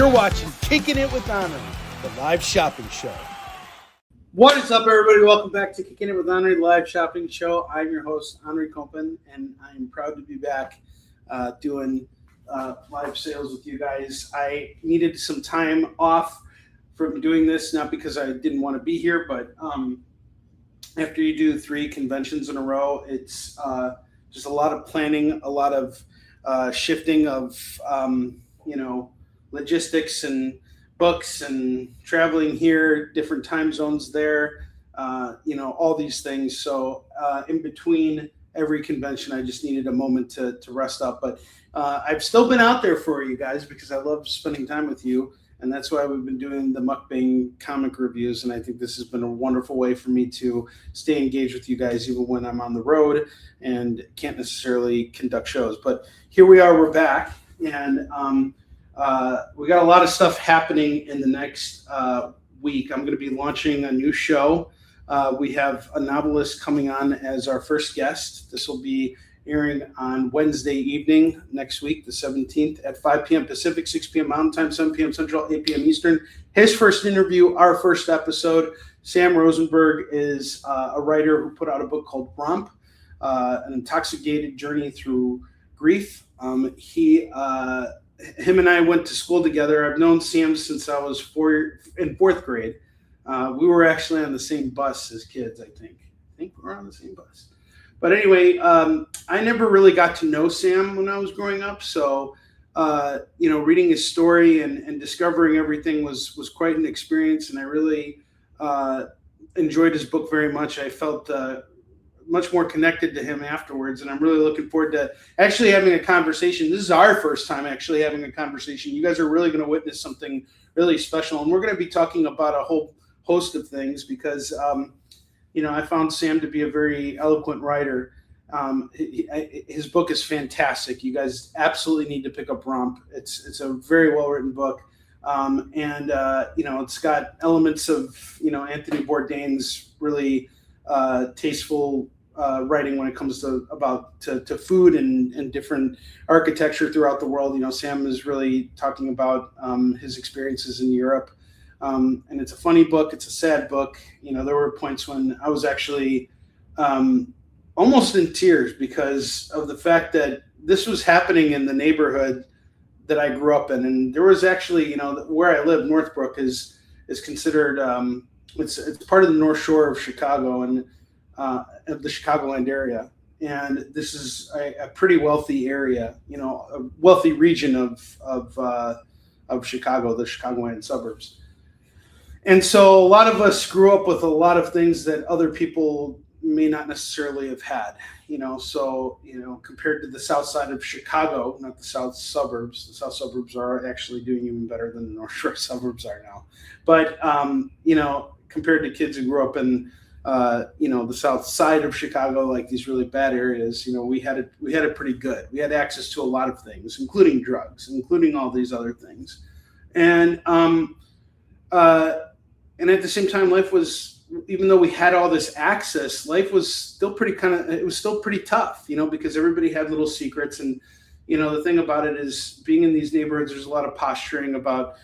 You're watching Kicking It with Onrie, the live shopping show. What is up, everybody? Welcome back to Kicking It with Onrie, the live shopping show. I'm your host, Onrie Kompen, and I'm proud to be back doing live sales with you guys. I needed some time off from doing this, not because I didn't want to be here, but after you do 3 conventions in a row, it's just a lot of planning, a lot of shifting of, logistics and books and traveling here, different time zones there, all these things. So in between every convention, I just needed a moment to rest up. But I've still been out there for you guys because I love spending time with you. And that's why we've been doing the mukbang comic reviews. And I think this has been a wonderful way for me to stay engaged with you guys, even when I'm on the road and can't necessarily conduct shows. But here we are, we're back. And we got a lot of stuff happening in the next week. I'm going to be launching a new show. We have a novelist coming on as our first guest. This will be airing on Wednesday evening next week, the 17th at 5 p.m. Pacific, 6 p.m. Mountain Time, 7 p.m. Central, 8 p.m. Eastern. His first interview, our first episode. Sam Rosenberg is a writer who put out a book called Romp, An Intoxicated Journey Through Grief. Him and I went to school together. I've known Sam since I was in fourth grade. We were actually on the same bus as kids, I think. We were on the same bus. But anyway, I never really got to know Sam when I was growing up. So, reading his story and discovering everything was quite an experience. And I really enjoyed his book very much. I felt much more connected to him afterwards. And I'm really looking forward to actually having a conversation. This is our first time actually having a conversation. You guys are really going to witness something really special. And we're going to be talking about a whole host of things because, I found Sam to be a very eloquent writer. His book is fantastic. You guys absolutely need to pick up Romp. It's a very well-written book. It's got elements of, Anthony Bourdain's really tasteful writing when it comes to food and different architecture throughout the world. Sam is really talking about his experiences in Europe. And it's a funny book. It's a sad book. There were points when I was actually almost in tears because of the fact that this was happening in the neighborhood that I grew up in. And there was actually, where I live, Northbrook is considered, it's part of the North Shore of Chicago and of the Chicagoland area. And this is a pretty wealthy area, a wealthy region of Chicago, the Chicagoland suburbs. And so a lot of us grew up with a lot of things that other people may not necessarily have had, compared to the south side of Chicago, not the south suburbs. The south suburbs are actually doing even better than the North Shore suburbs are now. But, compared to kids who grew up in, the south side of Chicago, like these really bad areas, we had it pretty good. We had access to a lot of things, including drugs, including all these other things. And at the same time, life was, even though we had all this access, life was still pretty tough, because everybody had little secrets. And, the thing about it is being in these neighborhoods, there's a lot of posturing about,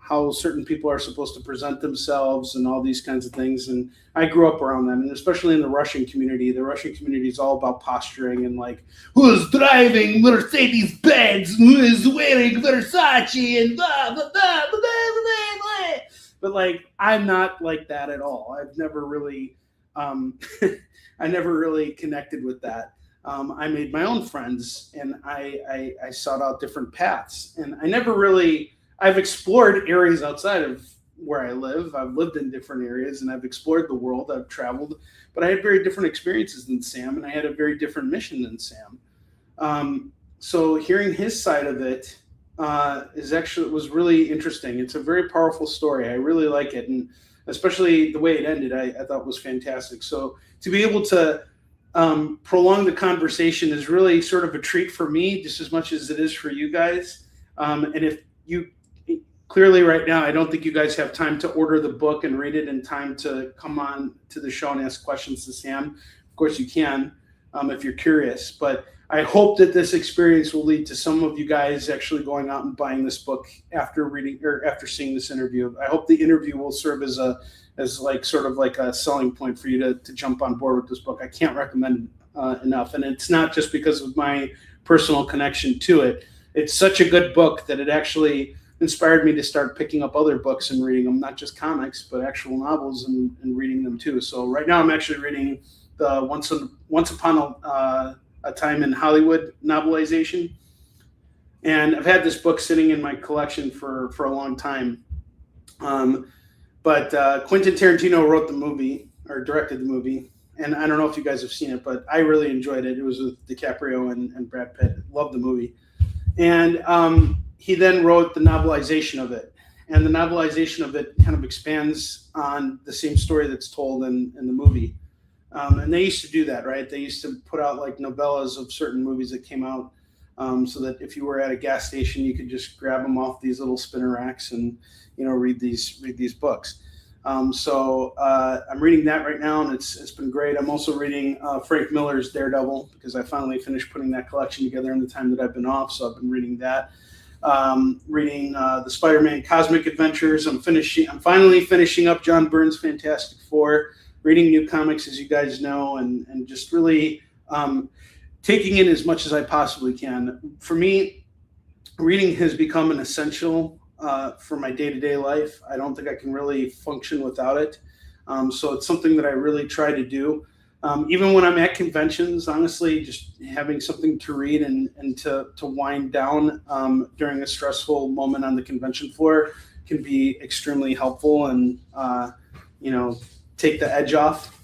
how certain people are supposed to present themselves and all these kinds of things. And I grew up around that. And especially in the Russian community is all about posturing and like, who's driving Mercedes Benz, who is wearing Versace and blah, blah, blah, blah, blah, blah, blah. But like, I'm not like that at all. I've never really, I never really connected with that. I made my own friends and I sought out different paths, and I've explored areas outside of where I live. I've lived in different areas and I've explored the world. I've traveled, but I had very different experiences than Sam, and I had a very different mission than Sam. So hearing his side of it was really interesting. It's a very powerful story. I really like it, and especially the way it ended, I thought was fantastic. So to be able to prolong the conversation is really sort of a treat for me, just as much as it is for you guys. And if you clearly right now, I don't think you guys have time to order the book and read it in time to come on to the show and ask questions to Sam. Of course you can if you're curious, but I hope that this experience will lead to some of you guys actually going out and buying this book after reading or after seeing this interview. I hope the interview will serve as like sort of like a selling point for you to jump on board with this book. I can't recommend it enough, and it's not just because of my personal connection to it. It's such a good book that it actually inspired me to start picking up other books and reading them, not just comics, but actual novels and reading them too. So right now I'm actually reading the Once Upon a Time in Hollywood novelization. And I've had this book sitting in my collection for a long time. But Quentin Tarantino wrote the movie, or directed the movie. And I don't know if you guys have seen it, but I really enjoyed it. It was with DiCaprio and Brad Pitt. Loved the movie. And he then wrote the novelization of it. And the novelization of it kind of expands on the same story that's told in the movie. And they used to do that, right? They used to put out like novellas of certain movies that came out, so that if you were at a gas station, you could just grab them off these little spinner racks and, you know, read these books. So I'm reading that right now, and it's been great. I'm also reading Frank Miller's Daredevil because I finally finished putting that collection together in the time that I've been off. So I've been reading that. Reading the Spider-Man Cosmic Adventures. I'm finally finishing up John Byrne's Fantastic Four. Reading new comics, as you guys know, and just really taking in as much as I possibly can. For me, reading has become an essential for my day-to-day life. I don't think I can really function without it. So it's something that I really try to do. Even when I'm at conventions, honestly, just having something to read and to wind down during a stressful moment on the convention floor can be extremely helpful and, take the edge off.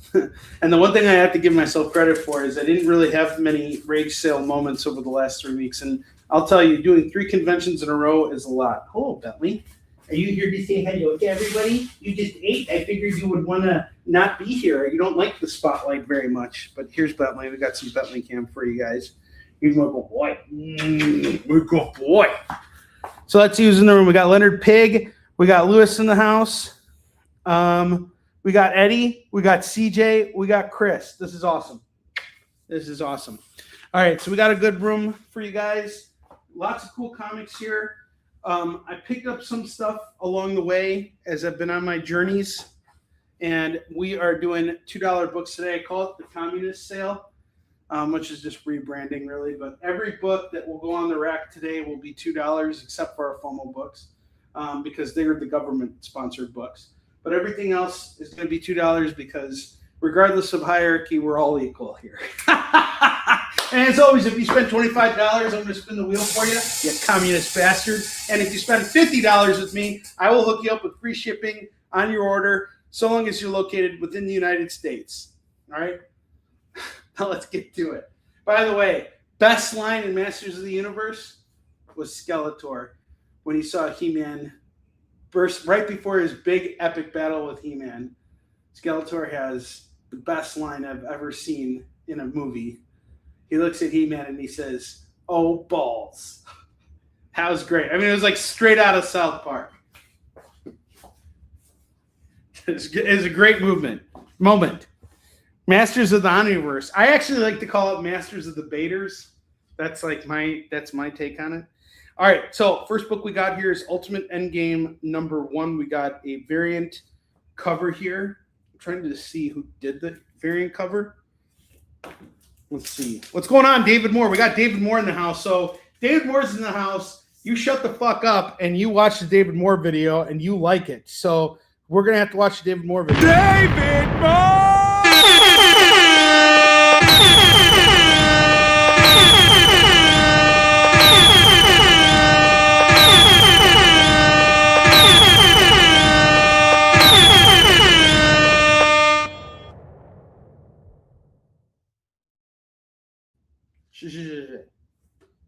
And the one thing I have to give myself credit for is I didn't really have many rage sale moments over the last 3 weeks. And I'll tell you, doing 3 conventions in a row is a lot. Hello, Bentley. Are you here to say hello to everybody? You just ate. I figured you would want to not be here. You don't like the spotlight very much. But here's Bentley. We got some Bentley cam for you guys. He's my good boy. We're good boy. So let's use in the room. We got Leonard Pig. We got Lewis in the house. We got Eddie. We got CJ. We got Chris. This is awesome. All right, so we got a good room for you guys. Lots of cool comics here. I picked up some stuff along the way as I've been on my journeys, and we are doing $2 books today. I call it the Communist Sale, which is just rebranding, really. But every book that will go on the rack today will be $2, except for our FOMO books, because they are the government-sponsored books. But everything else is going to be $2 because regardless of hierarchy, we're all equal here. And as always, if you spend $25, I'm going to spin the wheel for you, you communist bastard. And if you spend $50 with me, I will hook you up with free shipping on your order, so long as you're located within the United States. All right? Now let's get to it. By the way, best line in Masters of the Universe was Skeletor when he saw He-Man burst right before his big epic battle with He-Man. Skeletor has the best line I've ever seen in a movie. He looks at He-Man and he says, "Oh, balls." That was great. I mean, it was like straight out of South Park. It's a great moment. Masters of the Omniverse. I actually like to call it Masters of the Baiters. That's my take on it. All right, so first book we got here is Ultimate Endgame #1. We got a variant cover here. I'm trying to see who did the variant cover. Let's see. What's going on, David Moore? We got David Moore in the house. So David Moore's in the house. You shut the fuck up and you watch the David Moore video and you like it. So we're going to have to watch the David Moore video. David Moore!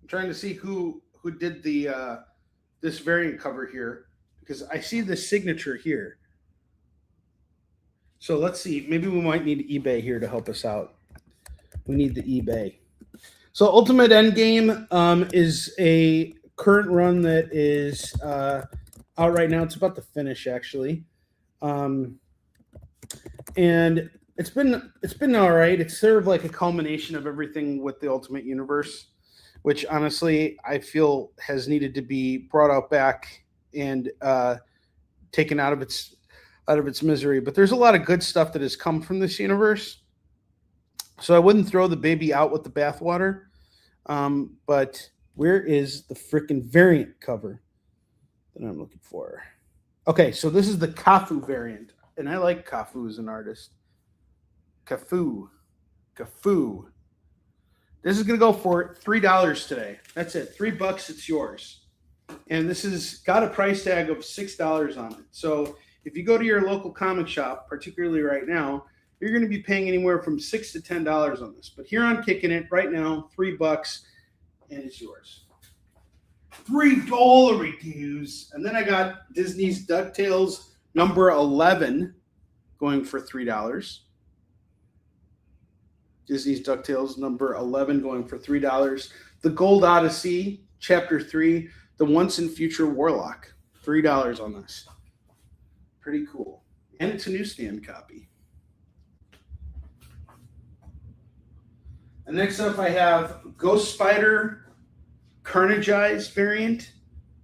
I'm trying to see who did the this variant cover here because I see the signature here. So let's see. Maybe we might need eBay here to help us out. We need the eBay. So Ultimate Endgame is a current run that is out right now. It's about to finish actually, and It's been all right. It's sort of like a culmination of everything with the Ultimate Universe, which honestly I feel has needed to be brought out back and taken out of its misery. But there's a lot of good stuff that has come from this universe, so I wouldn't throw the baby out with the bathwater. But where is the freaking variant cover that I'm looking for? Okay, so this is the Kafu variant, and I like Kafu as an artist. Kafu. This is going to go for $3 today. That's it. $3, it's yours. And this has got a price tag of $6 on it. So if you go to your local comic shop, particularly right now, you're going to be paying anywhere from $6 to $10 on this. But here on Kickin' It right now, $3, and it's yours. $3 dues. And then I got Disney's DuckTales number 11 going for $3. Disney's DuckTales number 11 going for $3. The Gold Odyssey, Chapter 3, The Once and Future Warlock, $3 on this. Pretty cool. And it's a newsstand copy. And next up I have Ghost Spider Carnageized variant.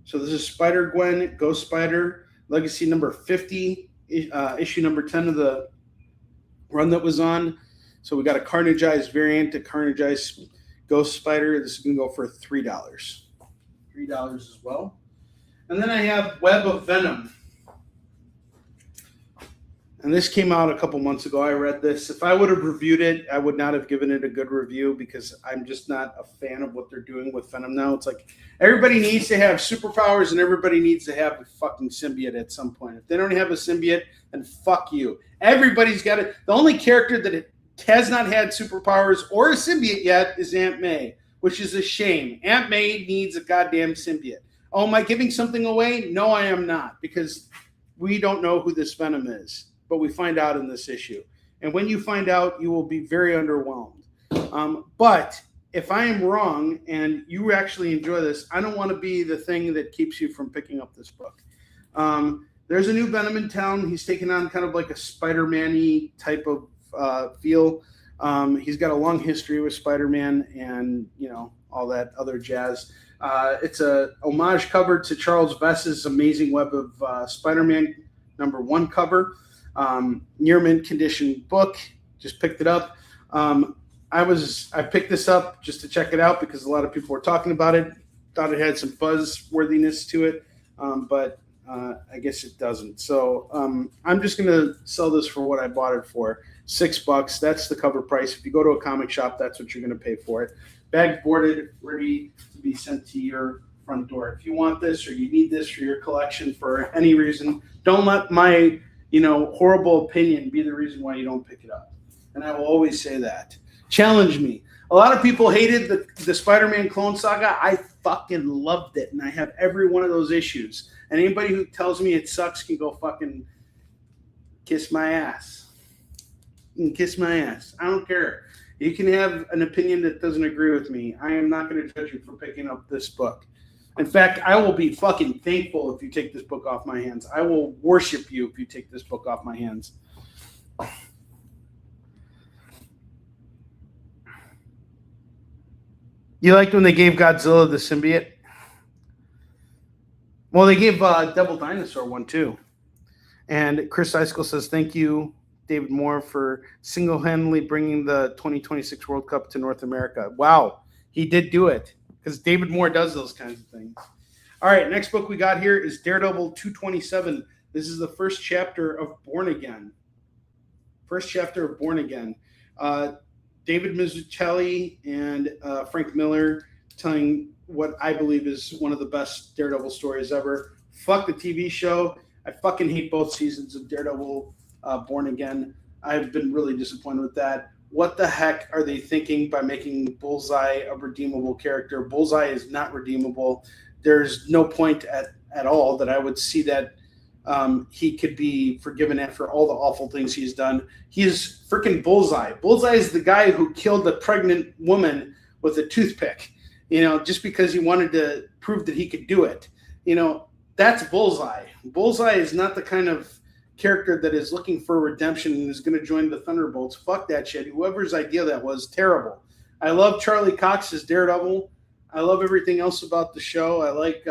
So this is Spider-Gwen, Ghost Spider, Legacy number 50, issue number 10 of the run that was on. So we got a Carnageized variant, a Carnageized Ghost Spider. This is going to go for $3. $3 as well. And then I have Web of Venom. And this came out a couple months ago. I read this. If I would have reviewed it, I would not have given it a good review because I'm just not a fan of what they're doing with Venom now. It's like everybody needs to have superpowers and everybody needs to have a fucking symbiote at some point. If they don't have a symbiote, then fuck you. Everybody's got it. The only character that it has not had superpowers or a symbiote yet is Aunt May, which is a shame. Aunt May needs a goddamn symbiote. Oh, am I giving something away? No, I am not, because we don't know who this Venom is, but we find out in this issue. And when you find out, you will be very underwhelmed. But if I am wrong and you actually enjoy this, I don't want to be the thing that keeps you from picking up this book. There's a new Venom in town. He's taking on kind of like a Spider-Man-y type of feel. He's got a long history with Spider-Man and, you know, all that other jazz. It's a homage cover to Charles Vess's Amazing Web of Spider-Man number 1 cover. Near mint condition book. Just picked it up. I picked this up just to check it out because a lot of people were talking about it. Thought it had some buzzworthiness to it, but I guess it doesn't. So I'm just gonna sell this for what I bought it for, $6. That's the cover price. If you go to a comic shop, that's what you're gonna pay for it. Bag boarded, ready to be sent to your front door. If you want this or you need this for your collection for any reason, don't let my horrible opinion be the reason why you don't pick it up. And I will always say that. Challenge me. A lot of people hated the Spider-Man Clone Saga. I fucking loved it, and I have every one of those issues. And anybody who tells me it sucks can go fucking kiss my ass. You can kiss my ass. I don't care. You can have an opinion that doesn't agree with me. I am not going to judge you for picking up this book. In fact, I will be fucking thankful if you take this book off my hands. I will worship you if you take this book off my hands. You liked when they gave Godzilla the symbiote? Well, they gave Devil Dinosaur one too. And Chris Eiskell says, thank you, David Moore, for single-handedly bringing the 2026 World Cup to North America. Wow, he did do it. Because David Moore does those kinds of things. All right, next book we got here is Daredevil 227. This is the first chapter of Born Again. David Mazzucchelli and Frank Miller telling what I believe is one of the best Daredevil stories ever. Fuck the TV show. I fucking hate both seasons of Daredevil Born Again. I've been really disappointed with that. What the heck are they thinking by making Bullseye a redeemable character? Bullseye is not redeemable. There's no point at all that I would see that he could be forgiven after all the awful things he's done. He is freaking Bullseye. Bullseye is the guy who killed a pregnant woman with a toothpick, just because he wanted to prove that he could do it. That's Bullseye. Bullseye is not the kind of character that is looking for redemption and is going to join the Thunderbolts. Fuck that shit. Whoever's idea that was, terrible. I love Charlie Cox as Daredevil. I love everything else about the show. I like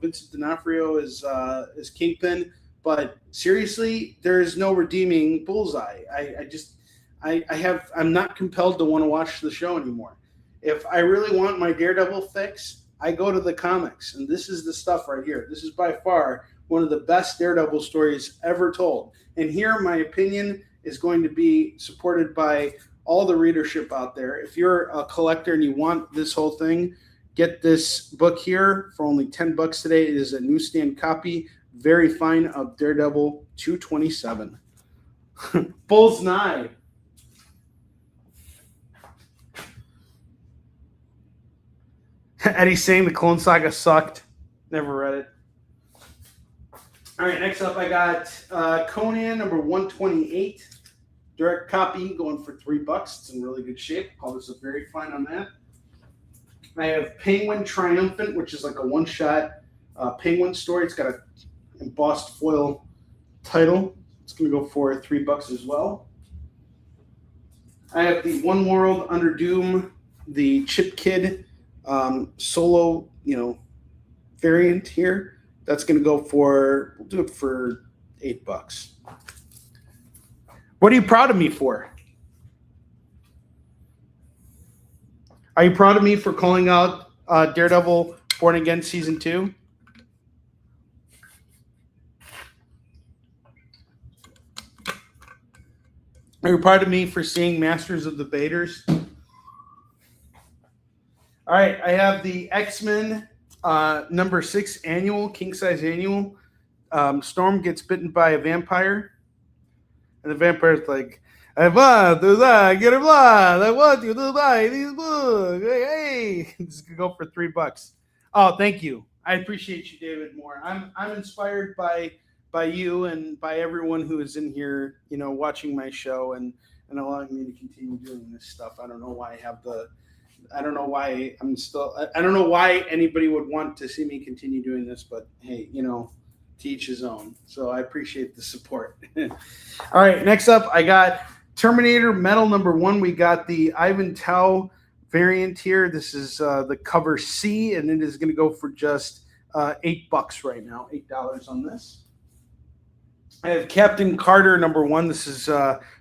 Vincent D'Onofrio as Kingpin. But seriously, there is no redeeming Bullseye. I'm not compelled to want to watch the show anymore. If I really want my Daredevil fix, I go to the comics, and this is the stuff right here. This is by far one of the best Daredevil stories ever told. And here, my opinion is going to be supported by all the readership out there. If you're a collector and you want this whole thing, get this book here for only $10 today. It is a newsstand copy, very fine, of Daredevil 227. Bull's Nye. Eddie's saying the Clone Saga sucked. Never read it. All right, next up I got Conan number 128. Direct copy going for $3. It's in really good shape. Call this a very fine on that. I have Penguin Triumphant, which is like a one-shot Penguin story. It's got a embossed foil title. It's going to go for $3 as well. I have the One World Under Doom, the Chip Kid solo, variant here. That's going to go for, we'll do it for $8. What are you proud of me for? Are you proud of me for calling out Daredevil Born Again Season 2? Are you proud of me for seeing Masters of the Baiters? All right, I have the X-Men number 6 annual, king-size annual. Storm gets bitten by a vampire. And the vampire's like, I want to die, get a blood. I want you to die. These books. Hey, it's gonna go for $3. Oh, thank you. I appreciate you, David Moore. I'm inspired by you and by everyone who is in here, watching my show and allowing me to continue doing this stuff. I don't know why I don't know why anybody would want to see me continue doing this, but hey, to each his own. So I appreciate the support. All right, next up, I got Terminator Metal number 1. We got the Ivan Tao variant here. This is the cover C, and it is going to go for just $8 right now. $8 on this. I have Captain Carter number 1. This is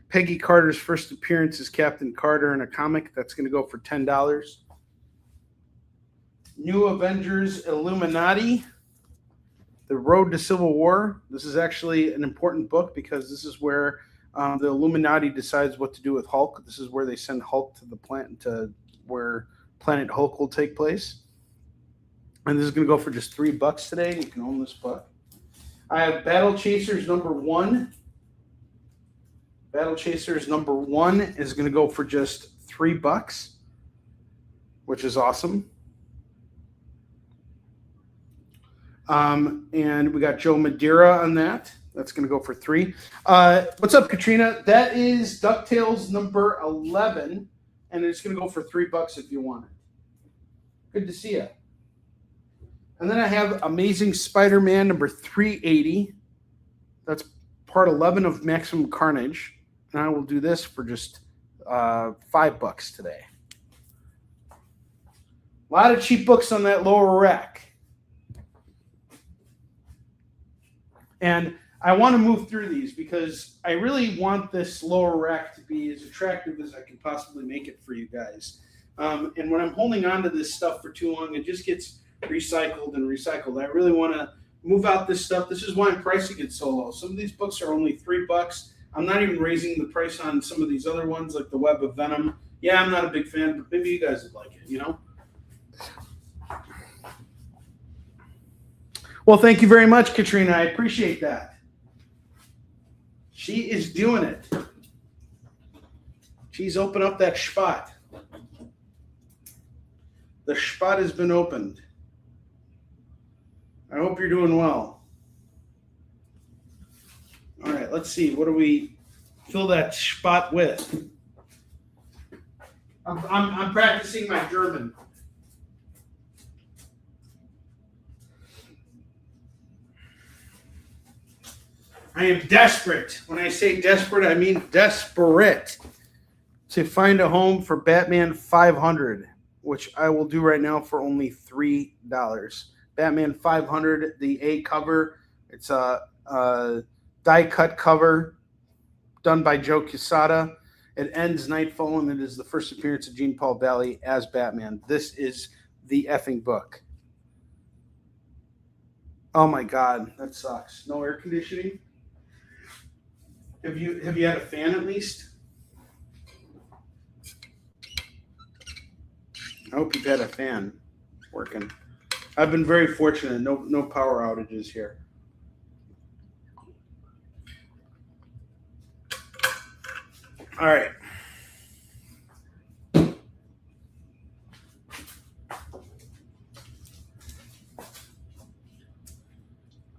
Peggy Carter's first appearance as Captain Carter in a comic. That's going to go for $10. New Avengers Illuminati, The Road to Civil War. This is actually an important book because this is where the Illuminati decides what to do with Hulk. This is where they send Hulk to the planet, to where Planet Hulk will take place. And this is going to go for just $3 today. You can own this book. I have Battle Chasers number 1. Battle Chasers number 1 is going to go for just $3, which is awesome. And we got Joe Madeira on that. That's going to go for $3. What's up, Katrina? That is DuckTales number 11, and it's going to go for $3 if you want it. Good to see you. And then I have Amazing Spider-Man number 380. That's part 11 of Maximum Carnage. And I will do this for just $5 today. A lot of cheap books on that lower rack. And I want to move through these because I really want this lower rack to be as attractive as I can possibly make it for you guys. And when I'm holding on to this stuff for too long, it just gets recycled and recycled. I really want to move out this stuff. This is why I'm pricing it so low. Some of these books are only $3. I'm not even raising the price on some of these other ones, like the Web of Venom. Yeah, I'm not a big fan, but maybe you guys would like it, Well, thank you very much, Katrina. I appreciate that. She is doing it. She's opened up that spot. The spot has been opened. I hope you're doing well. All right, let's see. What do we fill that spot with? I'm practicing my German. I am desperate. When I say desperate, I mean desperate to find a home for Batman 500, which I will do right now for only $3. Batman 500, the A cover. It's a die-cut cover done by Joe Quesada. It ends Nightfall, and it is the first appearance of Jean Paul Valley as Batman. This is the effing book. Oh my God, that sucks. No air conditioning. Have you had a fan at least? I hope you've had a fan working. I've been very fortunate. No power outages here. All right.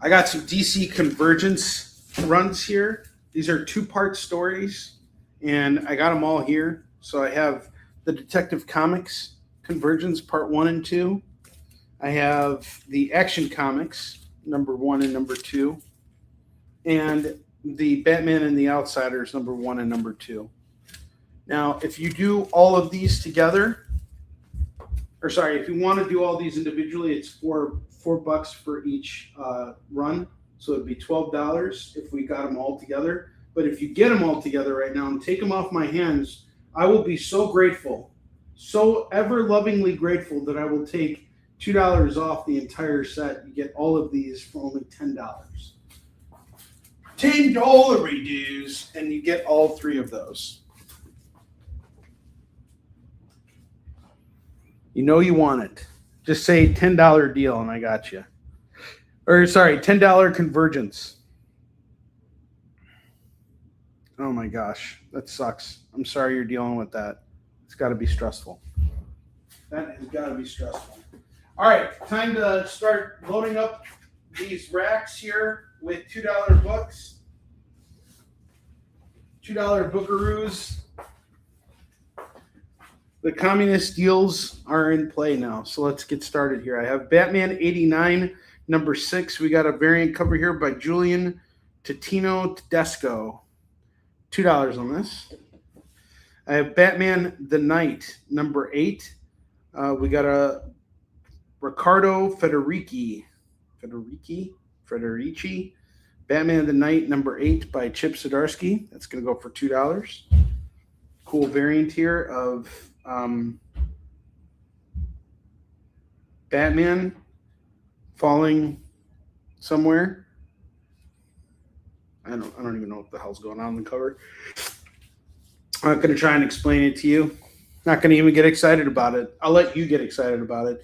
I got some DC Convergence runs here. These are 2-part stories, and I got them all here. So I have the Detective Comics Convergence Part 1 and 2. I have the Action Comics number 1 and number 2, and the Batman and the Outsiders number 1 and number 2. Now, if you do all of these together, or sorry, if you want to do all these individually, it's $4 for each run. So it'd be $12 if we got them all together. But if you get them all together right now and take them off my hands, I will be so grateful, so ever lovingly grateful that I will take $2 off the entire set. You get all of these for only $10. $10 dues, and you get all 3 of those. You know you want it. Just say $10 deal and I got you. Or sorry, $10 convergence. Oh my gosh, that sucks. I'm sorry you're dealing with that. It's got to be stressful. That has got to be stressful. All right, time to start loading up these racks here with $2 books. $2 bookaroos. The communist deals are in play now, so let's get started here. I have Batman 89, number 6. We got a variant cover here by Julian Totino Tedesco. $2 on this. I have Batman the Knight, number 8. We got a Riccardo Federici. Batman the Knight, number 8 by Chip Zdarsky. That's going to go for $2. Cool variant here of Batman falling somewhere. I don't even know what the hell's going on in the cover. I'm not going to try and explain it to you. Not going to even get excited about it. I'll let you get excited about it.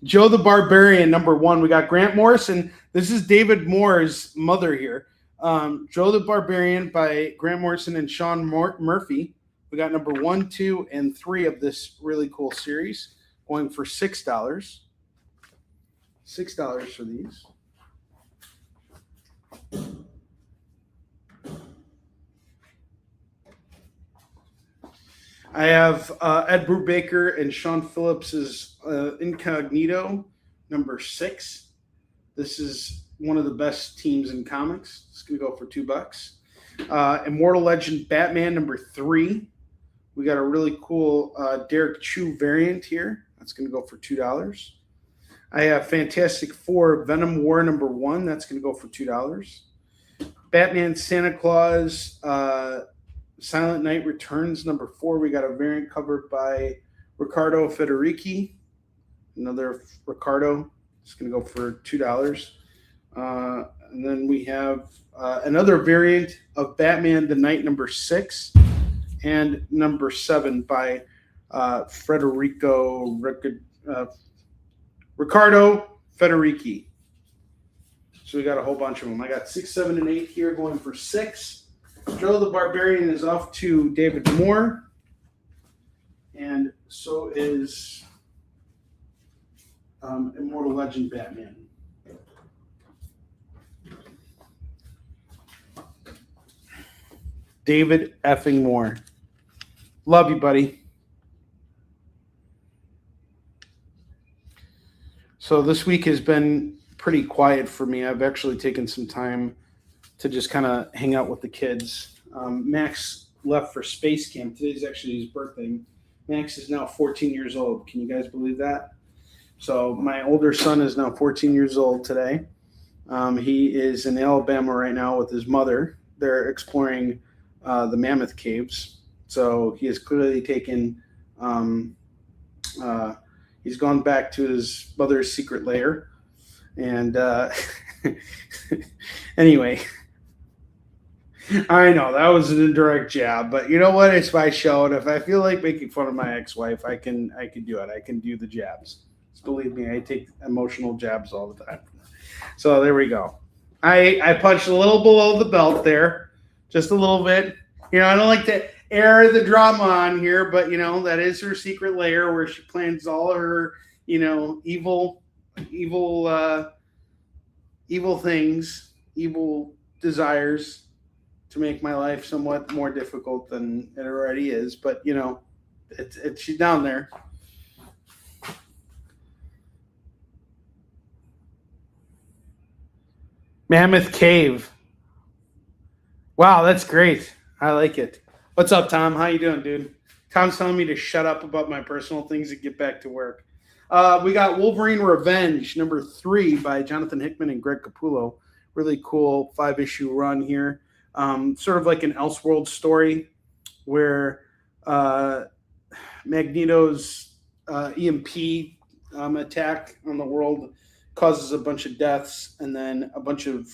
Joe the Barbarian, number 1. We got Grant Morrison. This is David Moore's mother here. Joe the Barbarian by Grant Morrison and Sean Murphy. We got number 1, 2, and 3 of this really cool series, going for $6. $6 for these. I have Ed Brubaker and Sean Phillips's Incognito, number 6. This is one of the best teams in comics. It's going to go for $2. Immortal Legend Batman, number 3. We got a really cool Derek Chu variant here. That's going to go for $2. I have Fantastic Four Venom War, number 1. That's going to go for $2. Batman Santa Claus Silent Night Returns, number 4. We got a variant cover by Riccardo Federici. Another Riccardo. It's going to go for $2. And then we have another variant of Batman the Night, number 6. And number 7 by Riccardo Federici. So we got a whole bunch of them. I got 6, 7, and 8 here going for $6. Joe the Barbarian is off to David Moore. And so is Immortal Legend Batman. David effing Moore. Love you, buddy. So this week has been pretty quiet for me. I've actually taken some time to just kind of hang out with the kids. Max left for space camp. Today's actually his birthday. Max is now 14 years old. Can you guys believe that? So my older son is now 14 years old today. He is in Alabama right now with his mother. They're exploring the Mammoth Caves. So he has clearly taken, he's gone back to his mother's secret lair. And anyway, I know that was an indirect jab, but you know what? It's my show, and if I feel like making fun of my ex-wife, I can do it. I can do the jabs. Just believe me, I take emotional jabs all the time. So there we go. I punched a little below the belt there, just a little bit. You know, I don't like to air the drama on here, but you know that is her secret lair where she plans all of her, you know, evil things, evil desires to make my life somewhat more difficult than it already is. But you know, it's she's down there. Mammoth Cave. Wow, that's great. I like it. What's up, Tom? How you doing, dude? Tom's telling me to shut up about my personal things and get back to work. We got Wolverine Revenge, number 3 by Jonathan Hickman and Greg Capullo. Really cool 5-issue run here. Sort of like an Elseworld story where Magneto's EMP attack on the world causes a bunch of deaths, and then a bunch of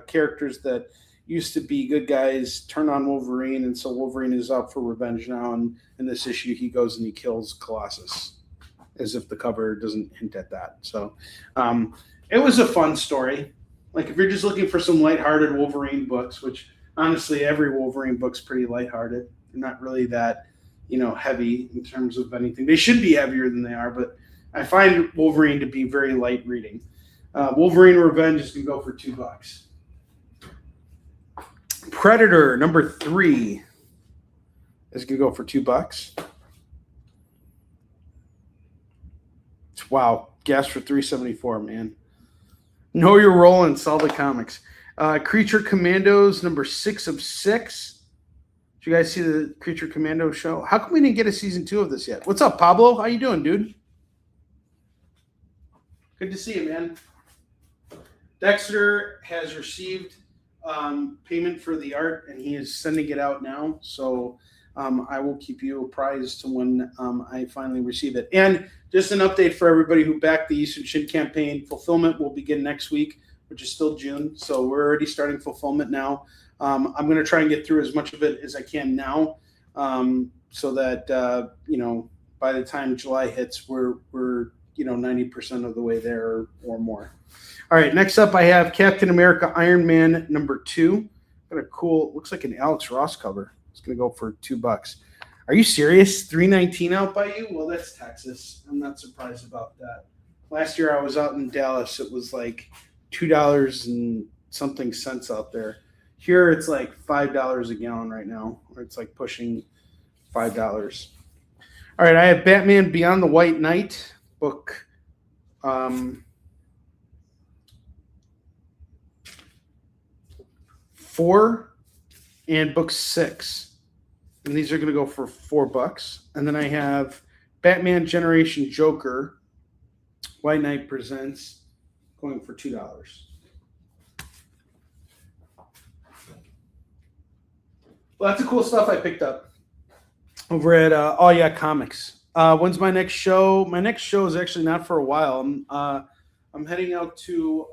characters that used to be good guys turn on Wolverine, and so Wolverine is out for revenge now, and in this issue he goes and he kills Colossus, as if the cover doesn't hint at that. So it was a fun story. Like if you're just looking for some lighthearted Wolverine books, which honestly every Wolverine book's pretty lighthearted. They're not really that, you know, heavy in terms of anything. They should be heavier than they are, but I find Wolverine to be very light reading. Wolverine Revenge is going to go for $2. Predator number 3 is going to go for $2. Wow, gas for $3.74, man. Know your role and sell the comics. Creature Commandos number 6 of 6. Did you guys see the Creature Commando show? How come we didn't get a season 2 of this yet? What's up, Pablo? How you doing, dude? Good to see you, man. Dexter has received payment for the art, and he is sending it out now. So I will keep you apprised to when I finally receive it. And just an update for everybody who backed the Eastern Shin campaign. Fulfillment will begin next week, which is still June. So we're already starting fulfillment now. I'm going to try and get through as much of it as I can now, so that you know, by the time July hits, we're 90% of the way there or more. All right, next up I have Captain America Iron Man number 2. Got a cool, looks like an Alex Ross cover. It's going to go for $2. Are you serious? $3.19 out by you? Well, that's Texas. I'm not surprised about that. Last year I was out in Dallas. It was like $2 and something cents out there. Here it's like $5 a gallon right now, or it's like pushing $5. All right, I have Batman Beyond the White Knight, book 4 and book 6. And these are going to go for $4. And then I have Batman Generation Joker, White Knight Presents, going for $2. Lots of cool stuff I picked up over at Oh Yeah Comics. When's my next show? My next show is actually not for a while. I'm heading out to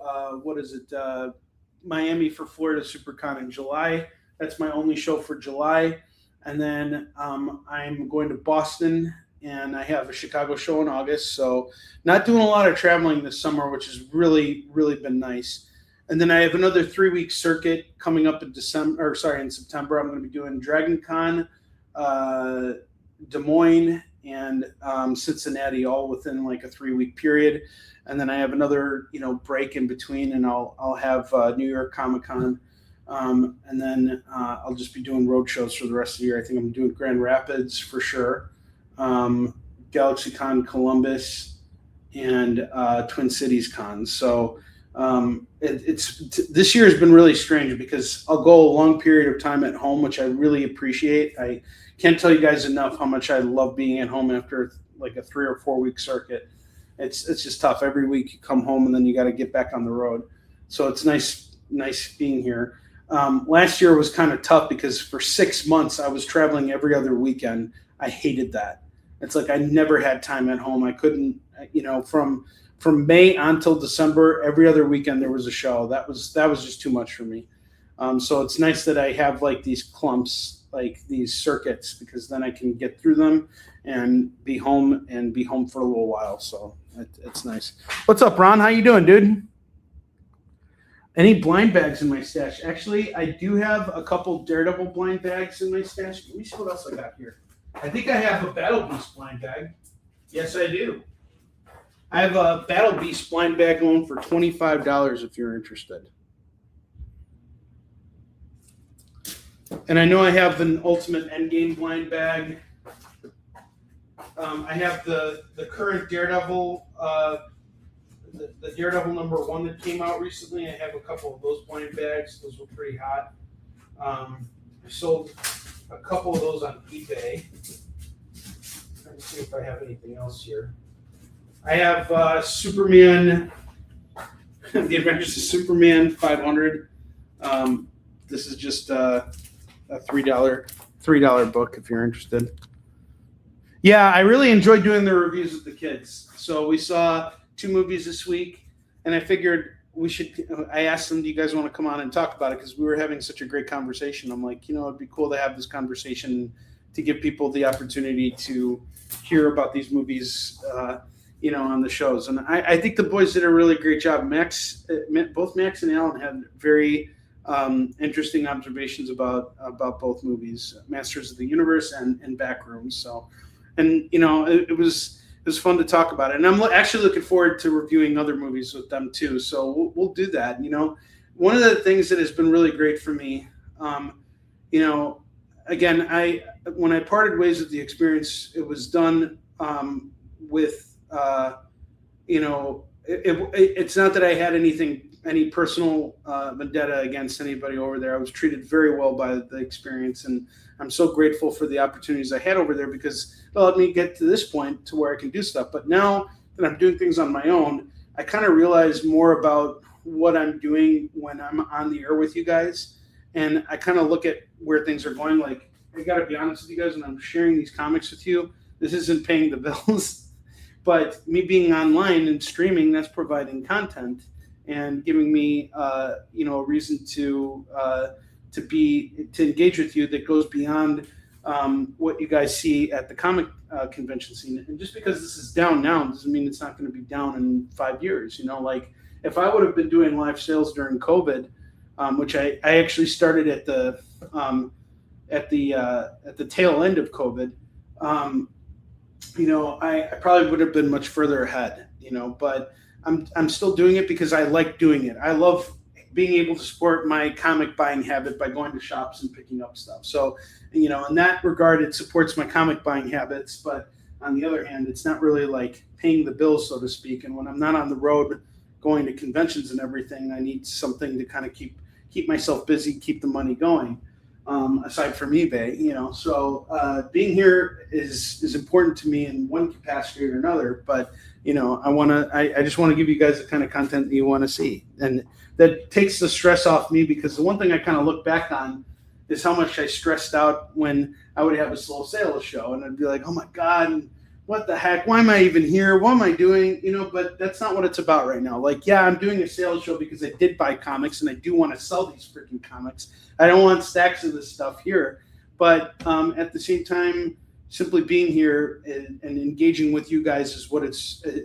Miami for Florida SuperCon in July. That's my only show for July. And then I'm going to Boston, and I have a Chicago show in August. So not doing a lot of traveling this summer, which has really, really been nice. And then I have another 3-week circuit coming up in September. I'm going to be doing Dragon Con, Des Moines, and Cincinnati, all within like a 3-week period. And then I have another, break in between, and I'll have New York Comic Con. And then I'll just be doing road shows for the rest of the year. I think I'm doing Grand Rapids for sure, GalaxyCon Columbus, and Twin Cities Con. So This year has been really strange because I'll go a long period of time at home, which I really appreciate. I can't tell you guys enough how much I love being at home after like a 3 or 4 week circuit. It's just tough. Every week you come home and then you got to get back on the road. So it's nice being here. Last year was kind of tough because for 6 months I was traveling every other weekend. I hated that. It's like I never had time at home. I couldn't, from May until December, every other weekend there was a show. That was just too much for me. So it's nice that I have like these clumps, like these circuits, because then I can get through them and be home for a little while. So it's nice. What's up, Ron? How you doing, dude? Any blind bags in my stash? Actually, I do have a couple Daredevil blind bags in my stash. Let me see what else I got here. I think I have a Battle Beast blind bag. Yes, I do. I have a Battle Beast blind bag going for $25 if you're interested. And I know I have an Ultimate Endgame blind bag. I have the current Daredevil, the Daredevil #1 that came out recently. I have a couple of those blind bags. Those were pretty hot. I sold a couple of those on eBay. Let me see if I have anything else here. I have Superman, The Adventures of Superman 500. This is just a $3 book if you're interested. Yeah, I really enjoyed doing the reviews with the kids. So we saw 2 movies this week, and I figured I asked them, do you guys want to come on and talk about it? Because we were having such a great conversation. I'm like, it'd be cool to have this conversation to give people the opportunity to hear about these movies, on the shows. And I think the boys did a really great job. Both Max and Alan had very interesting observations about both movies, Masters of the Universe and Backrooms. So, and it was fun to talk about it, and I'm actually looking forward to reviewing other movies with them too. So we'll do that. One of the things that has been really great for me, again, when I parted ways with the experience, it was done with, it's not that I had any personal vendetta against anybody over there. I was treated very well by the experience, and I'm so grateful for the opportunities I had over there because it allowed me to get to this point to where I can do stuff. But now that I'm doing things on my own, I kind of realize more about what I'm doing when I'm on the air with you guys. And I kind of look at where things are going. Like, I got to be honest with you guys, when I'm sharing these comics with you, this isn't paying the bills. But me being online and streaming, that's providing content and giving me, a reason to engage with you that goes beyond what you guys see at the comic convention scene. And just because this is down now doesn't mean it's not going to be down in 5 years. Like if I would have been doing live sales during COVID, which I actually started at the tail end of COVID, I probably would have been much further ahead. But I'm still doing it because I like doing it. I love being able to support my comic buying habit by going to shops and picking up stuff. So, in that regard, it supports my comic buying habits. But on the other hand, it's not really like paying the bills, so to speak. And when I'm not on the road going to conventions and everything, I need something to kind of keep myself busy, keep the money going. Aside from eBay, so being here is important to me in one capacity or another. But I just want to give you guys the kind of content that you want to see, and that takes the stress off me, because the one thing I kind of look back on is how much I stressed out when I would have a slow sales show, and I'd be like, oh my God, what the heck? Why am I even here? What am I doing? But that's not what it's about right now. Like, yeah, I'm doing a sales show because I did buy comics and I do want to sell these freaking comics. I don't want stacks of this stuff here. But at the same time, simply being here and engaging with you guys is what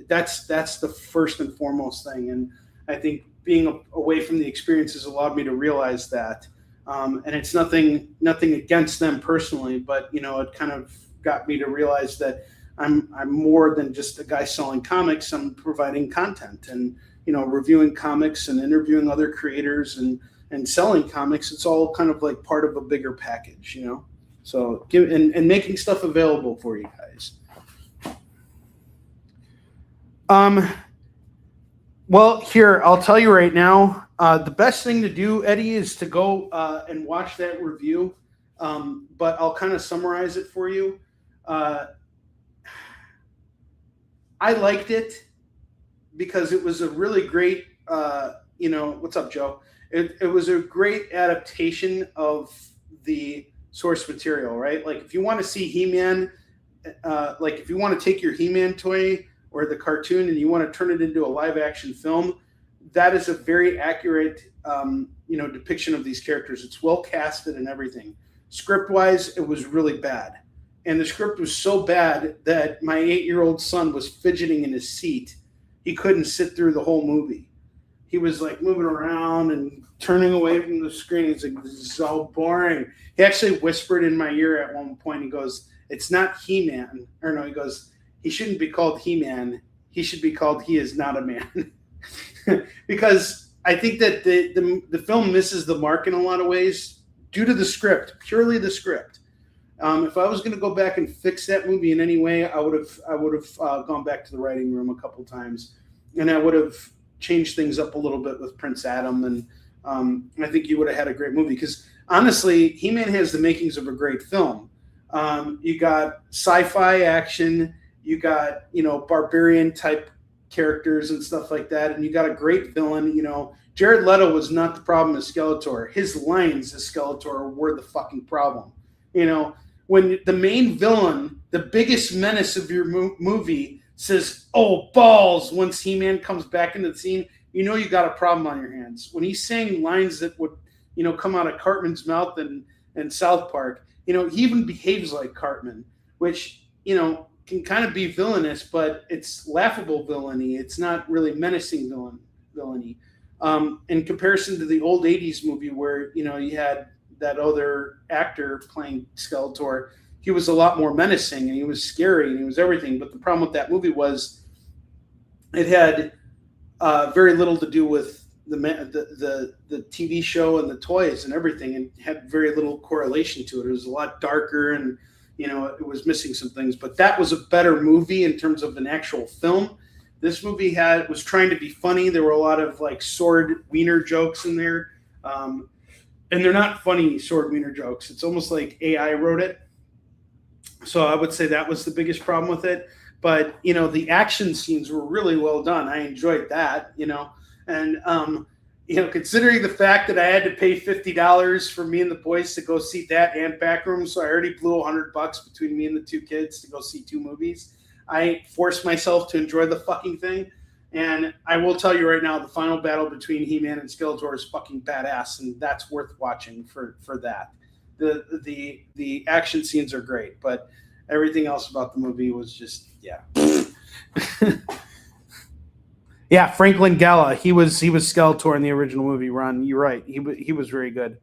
that's the first and foremost thing. And I think being away from the experience has allowed me to realize that. And it's nothing against them personally, but it kind of got me to realize that I'm more than just a guy selling comics. I'm providing content and, reviewing comics and interviewing other creators and selling comics. It's all kind of like part of a bigger package, So and making stuff available for you guys. Well, here, I'll tell you right now, the best thing to do, Eddie, is to go and watch that review. But I'll kind of summarize it for you. Uh, I liked it because it was a really great, what's up, Joe? It was a great adaptation of the source material, right? Like if you want to see He-Man, like if you want to take your He-Man toy or the cartoon and you want to turn it into a live action film, that is a very accurate, depiction of these characters. It's well casted and everything. Script wise, it was really bad. And the script was so bad that my 8-year-old son was fidgeting in his seat. He couldn't sit through the whole movie. He was like moving around and turning away from the screen. He's like, this is so boring. He actually whispered in my ear at one point. He goes, it's not He-Man. Or no, he goes, he shouldn't be called He-Man. He should be called He Is Not a Man. Because I think that the film misses the mark in a lot of ways due to the script, purely the script. If I was going to go back and fix that movie in any way, I would have gone back to the writing room a couple times, and I would have changed things up a little bit with Prince Adam, and I think you would have had a great movie. Because honestly, He-Man has the makings of a great film. You got sci-fi action, you got barbarian type characters and stuff like that, and you got a great villain. Jared Leto was not the problem as Skeletor. His lines as Skeletor were the fucking problem. When the main villain, the biggest menace of your movie, says, "Oh, balls," once He-Man comes back into the scene, you got a problem on your hands. When he's saying lines that would, come out of Cartman's mouth and South Park, he even behaves like Cartman, which, can kind of be villainous, but it's laughable villainy. It's not really menacing villainy. In comparison to the old 80s movie where, you had that other actor playing Skeletor, he was a lot more menacing and he was scary and he was everything. But the problem with that movie was it had very little to do with the TV show and the toys and everything, and had very little correlation to it. It was a lot darker and, it was missing some things. But that was a better movie in terms of an actual film. This movie was trying to be funny. There were a lot of like sword wiener jokes in there. And they're not funny sword wiener jokes. It's almost like AI wrote it. So I would say that was the biggest problem with it. But, the action scenes were really well done. I enjoyed that, and, considering the fact that I had to pay $50 for me and the boys to go see that and Backroom, so I already blew $100 between me and the two kids to go see 2 movies. I forced myself to enjoy the fucking thing. And I will tell you right now, the final battle between He-Man and Skeletor is fucking badass, and that's worth watching for that. The action scenes are great, but everything else about the movie was just, yeah. Yeah, Franklin Gala, he was Skeletor in the original movie. Ron, you're right. He was very good.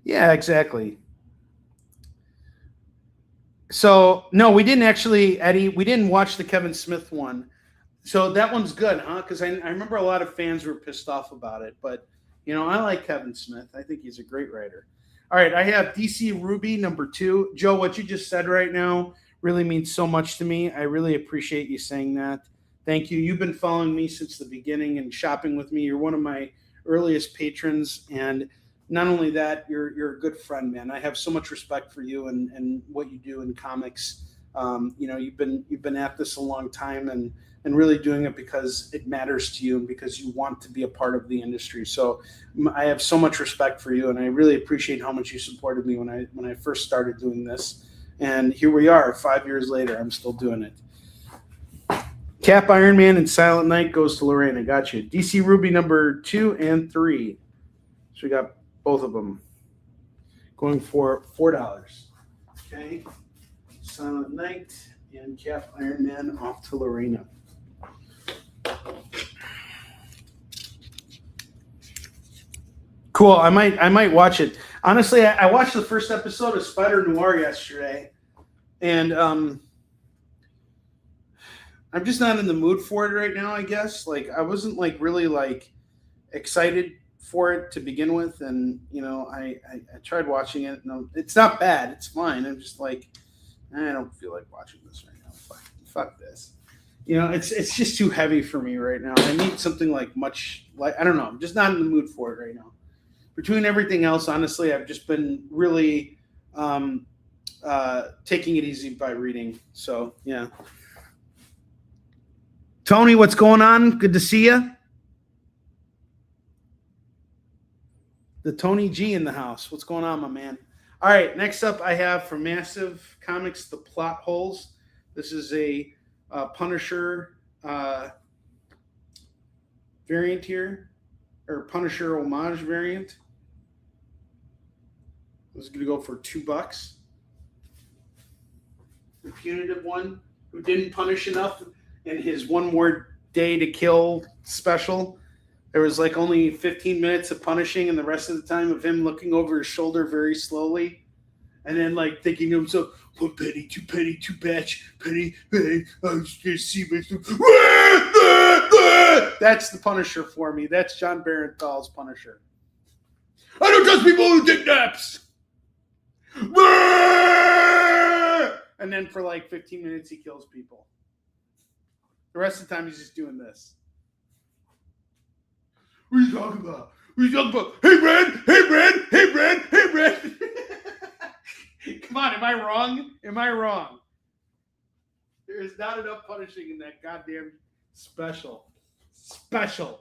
Yeah, exactly. So, no, we didn't actually, Eddie, we didn't watch the Kevin Smith one. So that one's good, huh? Because I remember a lot of fans were pissed off about it. But, I like Kevin Smith. I think he's a great writer. All right, I have DC Ruby number 2. Joe, what you just said right now really means so much to me. I really appreciate you saying that. Thank you. You've been following me since the beginning and shopping with me. You're one of my earliest patrons, and not only that, you're a good friend, man. I have so much respect for you and what you do in comics. You've been at this a long time and really doing it because it matters to you and because you want to be a part of the industry. So I have so much respect for you, and I really appreciate how much you supported me when I first started doing this. And here we are, 5 years later. I'm still doing it. Cap Iron Man and Silent Night goes to Lorena. Got you. DC Ruby number 2 and 3. So we got both of them going for $4. Okay. Silent Night and Cap Iron Man off to Lorena. Cool. I might watch it. Honestly, I watched the first episode of Spider Noir yesterday, and I'm just not in the mood for it right now, I guess. Like, I wasn't really excited for it to begin with, and I tried watching it. No, it's not bad. It's fine. I'm just like, I don't feel like watching this right now. Fuck this. It's just too heavy for me right now. I need something like I don't know. I'm just not in the mood for it right now. Between everything else, honestly, I've just been really taking it easy by reading. So, yeah. Tony, what's going on? Good to see you. The Tony G in the house. What's going on, my man? All right, next up I have from Massive Comics, The Plot Holes. This is a Punisher variant here, or Punisher homage variant. I was going to go for $2. The punitive one who didn't punish enough in his one more day to kill special. There was like only 15 minutes of punishing and the rest of the time of him looking over his shoulder very slowly. And then like thinking to himself, 1 penny, 2 penny, 2 batch, penny, penny, I was just see myself. That's the Punisher for me. That's John Barenthal's Punisher. I don't trust people who take naps. And then for like 15 minutes he kills people. The rest of the time he's just doing this. What are you talking about? What are you talking about? Hey, Brad! Hey, Brad! Hey, Brad! Hey, Brad! Come on, am I wrong? Am I wrong? There is not enough punishing in that goddamn special. Special.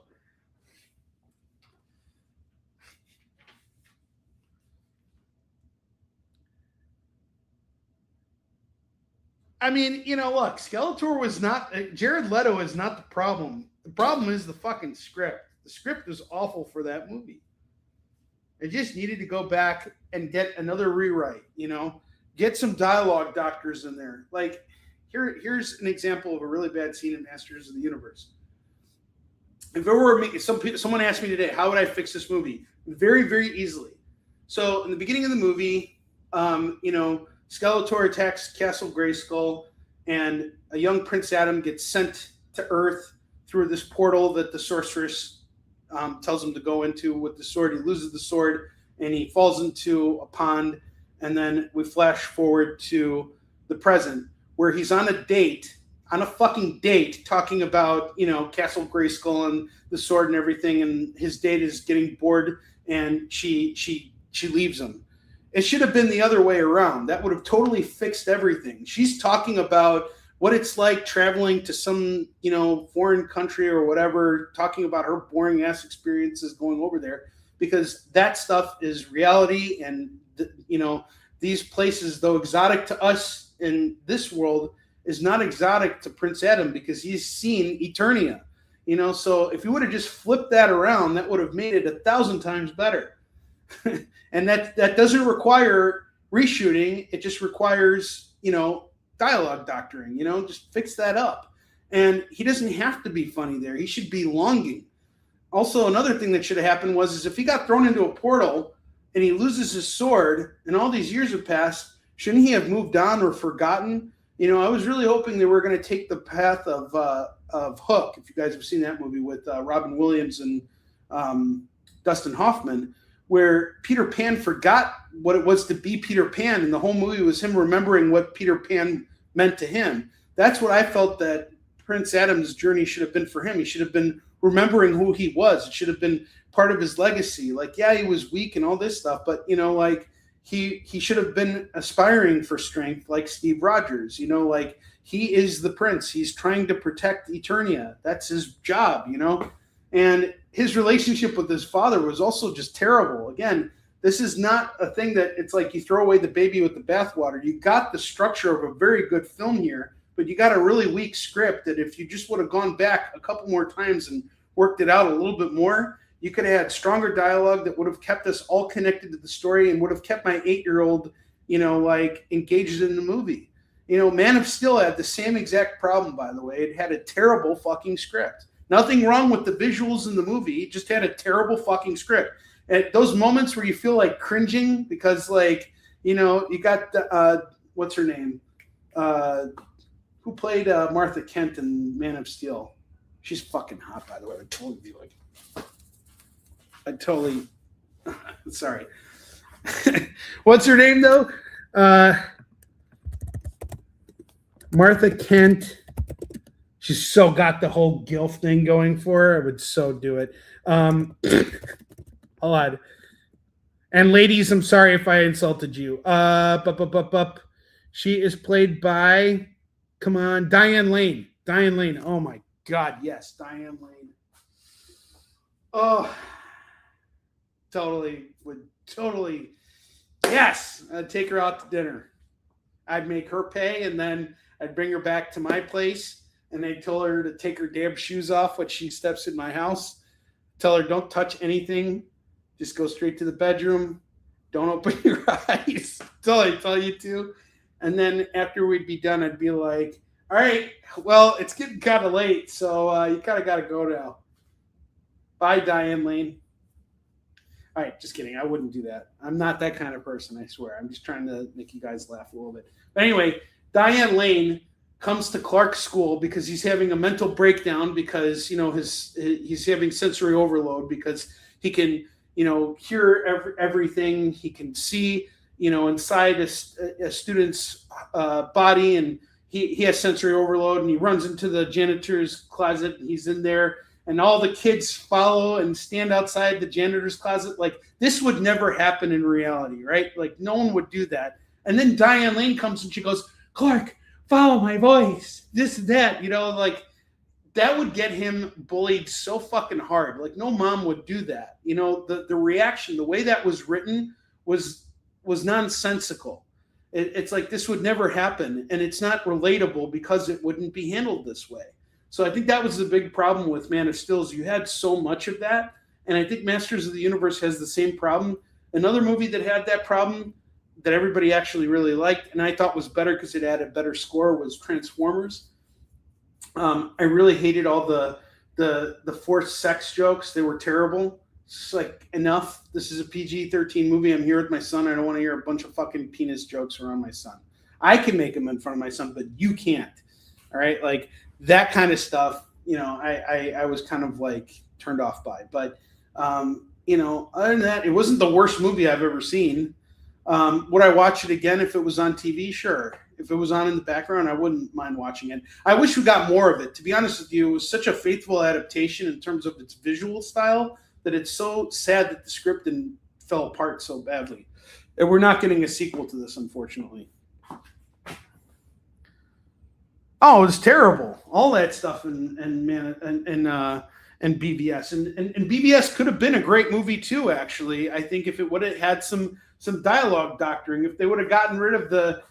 I mean, look, Skeletor was not... Jared Leto is not the problem. The problem is the fucking script. The script was awful for that movie. It just needed to go back and get another rewrite, Get some dialogue doctors in there. Like, here's an example of a really bad scene in Masters of the Universe. If it were me, someone asked me today, how would I fix this movie? Very, very easily. So, in the beginning of the movie, Skeletor attacks Castle Grayskull, and a young Prince Adam gets sent to Earth through this portal that the sorceress tells him to go into with the sword. He loses the sword, and he falls into a pond, and then we flash forward to the present, where he's on a fucking date, talking about, Castle Grayskull and the sword and everything, and his date is getting bored, and she leaves him. It should have been the other way around. That would have totally fixed everything. She's talking about what it's like traveling to some, foreign country or whatever, talking about her boring ass experiences going over there, because that stuff is reality. And, these places, though exotic to us in this world, is not exotic to Prince Adam because he's seen Eternia, so if you would have just flipped that around, that would have made it 1,000 times better. And that doesn't require reshooting. It just requires, dialogue doctoring, just fix that up. And he doesn't have to be funny there. He should be longing. Also, another thing that should have happened is if he got thrown into a portal and he loses his sword and all these years have passed, shouldn't he have moved on or forgotten? I was really hoping they were going to take the path of Hook, if you guys have seen that movie with Robin Williams and Dustin Hoffman, where Peter Pan forgot what it was to be Peter Pan, and the whole movie was him remembering what Peter Pan meant to him. That's what I felt that Prince Adam's journey should have been for him. He should have been remembering who he was. It should have been part of his legacy. Like, yeah, he was weak and all this stuff, but, he should have been aspiring for strength like Steve Rogers. He is the prince. He's trying to protect Eternia. That's his job, And his relationship with his father was also just terrible. Again, this is not a thing that it's like you throw away the baby with the bathwater. You got the structure of a very good film here, but you got a really weak script that if you just would have gone back a couple more times and worked it out a little bit more, you could have had stronger dialogue that would have kept us all connected to the story and would have kept my 8-year-old, engaged in the movie. Man of Steel had the same exact problem, by the way. It had a terrible fucking script. Nothing wrong with the visuals in the movie. It just had a terrible fucking script. At those moments where you feel like cringing because, you got what's her name? Who played Martha Kent in Man of Steel? She's fucking hot, by the way. Sorry. What's her name, though? Martha Kent. She's so got the whole gilf thing going for her. I would so do it. Hold on. And ladies, I'm sorry if I insulted you. She is played by, come on, Diane Lane. Diane Lane. Oh my God, yes, Diane Lane. Oh, totally. Yes, I'd take her out to dinner. I'd make her pay, and then I'd bring her back to my place, and I'd tell her to take her damn shoes off when she steps in my house. Tell her don't touch anything. Just go straight to the bedroom. Don't open your eyes until I tell you to. And then after we'd be done, I'd be like, all right, well, it's getting kind of late, so you kind of got to go now. Bye, Diane Lane. All right, just kidding. I wouldn't do that. I'm not that kind of person, I swear. I'm just trying to make you guys laugh a little bit. But anyway, Diane Lane comes to Clark's school because he's having a mental breakdown because, he's having sensory overload because he can, hear everything. He can see, inside a student's body, and he has sensory overload, and he runs into the janitor's closet, and he's in there. And all the kids follow and stand outside the janitor's closet. Like, this would never happen in reality, right? Like, no one would do that. And then Diane Lane comes and she goes, Clark, follow my voice, this and that. Like, that would get him bullied so fucking hard. Like, no mom would do that. The reaction, the way that was written was nonsensical. It's like, this would never happen. And it's not relatable because it wouldn't be handled this way. So I think that was the big problem with Man of Steel is you had so much of that. And I think Masters of the Universe has the same problem. Another movie that had that problem that everybody actually really liked, and I thought was better because it had a better score, was Transformers. I really hated all the forced sex jokes. They were terrible. It's like, enough. This is a PG-13 movie. I'm here with my son. I don't want to hear a bunch of fucking penis jokes around my son. I can make them in front of my son, but you can't. All right? Like, that kind of stuff, I was kind of like turned off by. But, other than that, it wasn't the worst movie I've ever seen. Would I watch it again if it was on TV? Sure. If it was on in the background, I wouldn't mind watching it. I wish we got more of it. To be honest with you, it was such a faithful adaptation in terms of its visual style that it's so sad that the script fell apart so badly. And we're not getting a sequel to this, unfortunately. Oh, it's terrible. All that stuff and BVS and BVS could have been a great movie too. Actually, I think if it would have had some dialogue doctoring, if they would have gotten rid of the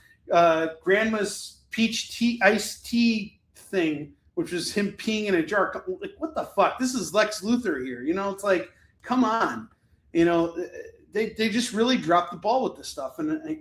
grandma's peach tea iced tea thing, which was him peeing in a jar. Like, what the fuck? This is Lex Luthor here. It's like, come on. They just really dropped the ball with this stuff, and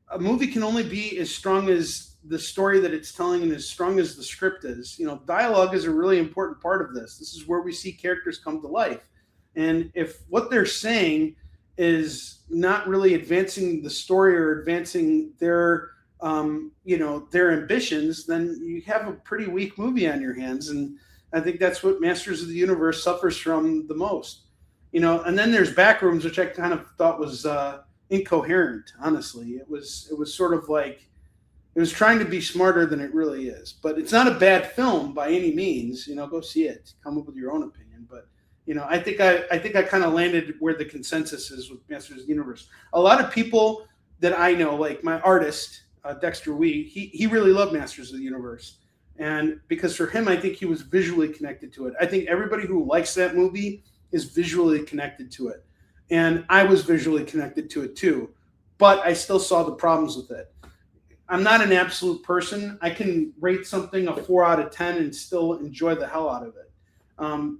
a movie can only be as strong as the story that it's telling and as strong as the script is. Dialogue is a really important part of this. This is where we see characters come to life. And if what they're saying is not really advancing the story or advancing their ambitions, then you have a pretty weak movie on your hands. And I think that's what Masters of the Universe suffers from the most. And then there's Backrooms, which I kind of thought was incoherent, honestly. It was sort of like, it was trying to be smarter than it really is. But it's not a bad film by any means. Go see it. Come up with your own opinion. But I think I kind of landed where the consensus is with Masters of the Universe. A lot of people that I know, like my artist Dexter Wee, he really loved Masters of the Universe, and because for him, I think he was visually connected to it. I think everybody who likes that movie is visually connected to it, and I was visually connected to it too. But I still saw the problems with it. I'm not an absolute person. I can rate something a 4 out of 10 and still enjoy the hell out of it.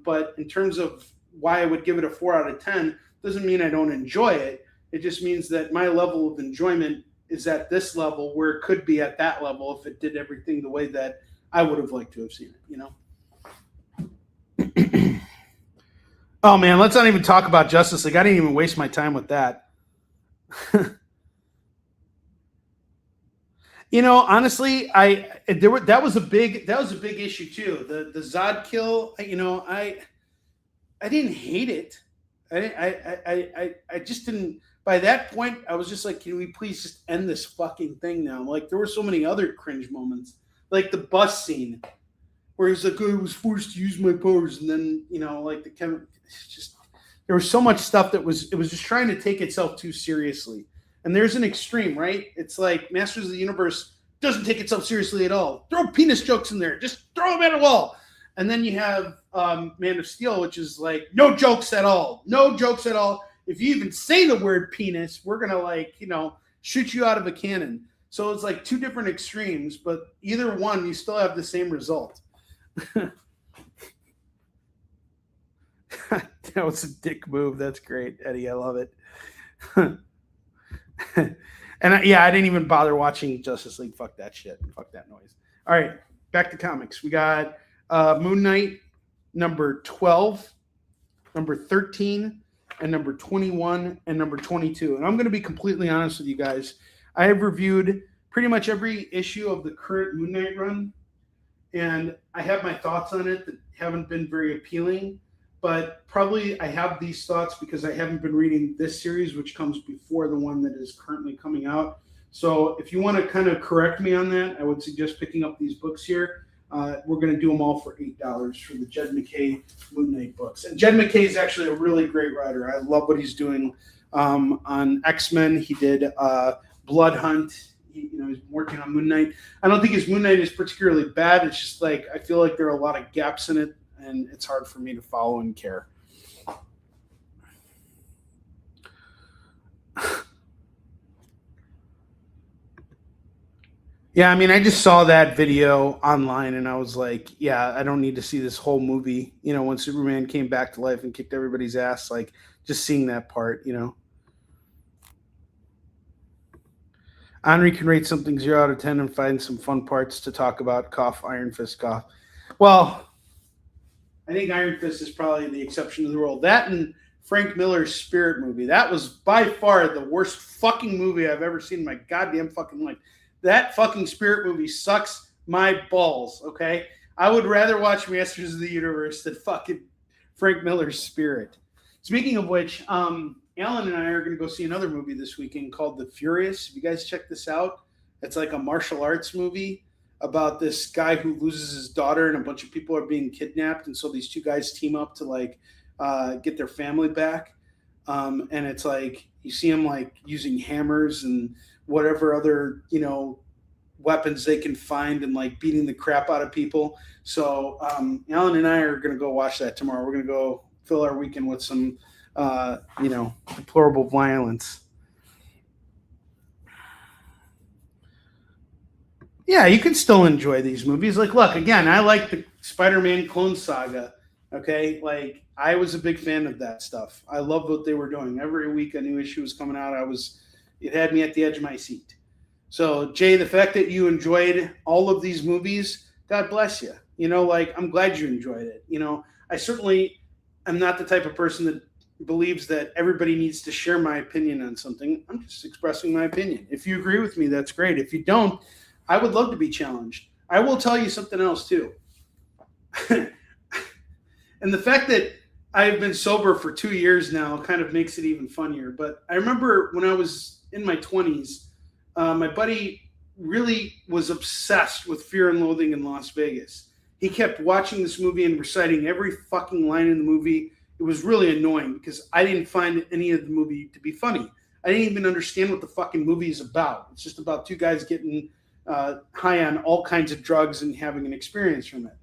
But in terms of why I would give it a 4 out of 10, doesn't mean I don't enjoy it. It just means that my level of enjoyment is at this level where it could be at that level if it did everything the way that I would have liked to have seen it, Oh man, let's not even talk about Justice League. I didn't even waste my time with that. Honestly, that was a big issue too. The Zod kill, I didn't hate it. I just didn't by that point, I was just like, can we please just end this fucking thing now? Like, there were so many other cringe moments, like the bus scene where he's like, I was forced to use my powers, and then like the Kevin, just there was so much stuff that was just trying to take itself too seriously. And there's an extreme, right? It's like Masters of the Universe doesn't take itself seriously at all. Throw penis jokes in there, just throw them at a wall. And then you have Man of Steel, which is like no jokes at all, no jokes at all. If you even say the word penis, we're gonna shoot you out of a cannon. So it's like two different extremes, but either one, you still have the same result. That was a dick move. That's great, Eddie. I love it. And I didn't even bother watching Justice League. Fuck that shit. Fuck that noise. All right, back to comics. We got Moon Knight number 12, number 13, and number 21, and number 22. And I'm going to be completely honest with you guys. I have reviewed pretty much every issue of the current Moon Knight run, and I have my thoughts on it that haven't been very appealing. But probably I have these thoughts because I haven't been reading this series, which comes before the one that is currently coming out. So if you want to kind of correct me on that, I would suggest picking up these books here. We're going to do them all for $8 for the Jed MacKay Moon Knight books. And Jed MacKay is actually a really great writer. I love what he's doing on X-Men. He did Blood Hunt. He's working on Moon Knight. I don't think his Moon Knight is particularly bad. It's just like I feel like there are a lot of gaps in it, and it's hard for me to follow and care. Yeah, I mean, I just saw that video online, and I was like, yeah, I don't need to see this whole movie. When Superman came back to life and kicked everybody's ass, like, just seeing that part, Onrie can rate something 0 out of 10 and find some fun parts to talk about. Cough, Iron Fist, cough. Well, I think Iron Fist is probably the exception to the rule. That and Frank Miller's Spirit movie. That was by far the worst fucking movie I've ever seen in my goddamn fucking life. That fucking Spirit movie sucks my balls, okay? I would rather watch Masters of the Universe than fucking Frank Miller's Spirit. Speaking of which, Alan and I are going to go see another movie this weekend called The Furious. Have you guys checked this out? It's like a martial arts movie about this guy who loses his daughter and a bunch of people are being kidnapped. And so these two guys team up to get their family back. And it's like, you see them like using hammers and whatever other, weapons they can find and like beating the crap out of people. So Alan and I are going to go watch that tomorrow. We're going to go fill our weekend with some, deplorable violence. Yeah, you can still enjoy these movies. Like, look, again, I like the Spider-Man Clone Saga. Okay, like I was a big fan of that stuff. I loved what they were doing. Every week a new issue was coming out. It had me at the edge of my seat. So, Jay, the fact that you enjoyed all of these movies, God bless you. I'm glad you enjoyed it. I certainly am not the type of person that believes that everybody needs to share my opinion on something. I'm just expressing my opinion. If you agree with me, that's great. If you don't, I would love to be challenged. I will tell you something else too. And the fact that I've been sober for 2 years now kind of makes it even funnier. But I remember when I was in my 20s, my buddy really was obsessed with Fear and Loathing in Las Vegas. He kept watching this movie and reciting every fucking line in the movie. It was really annoying because I didn't find any of the movie to be funny. I didn't even understand what the fucking movie is about. It's just about two guys getting high on all kinds of drugs and having an experience from it.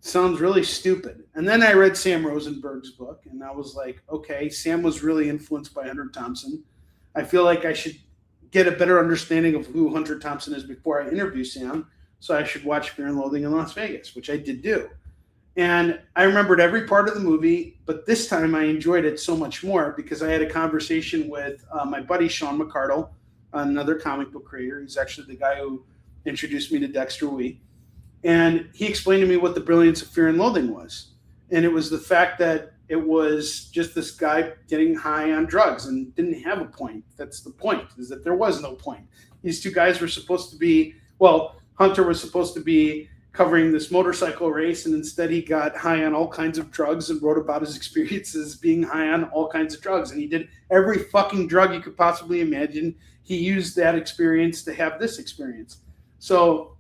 Sounds really stupid. And then I read Sam Rosenberg's book, and I was like, okay, Sam was really influenced by Hunter Thompson. I feel like I should get a better understanding of who Hunter Thompson is before I interview Sam, so I should watch Fear and Loathing in Las Vegas, which I did do. And I remembered every part of the movie, but this time I enjoyed it so much more because I had a conversation with my buddy Sean McCardle, another comic book creator. He's actually the guy who introduced me to Dexter Wee. And he explained to me what the brilliance of Fear and Loathing was. And it was the fact that it was just this guy getting high on drugs and didn't have a point. That's the point, is that there was no point. These two guys were supposed to be, well, Hunter was supposed to be covering this motorcycle race, and instead he got high on all kinds of drugs and wrote about his experiences being high on all kinds of drugs. And he did every fucking drug you could possibly imagine. He used that experience to have this experience. So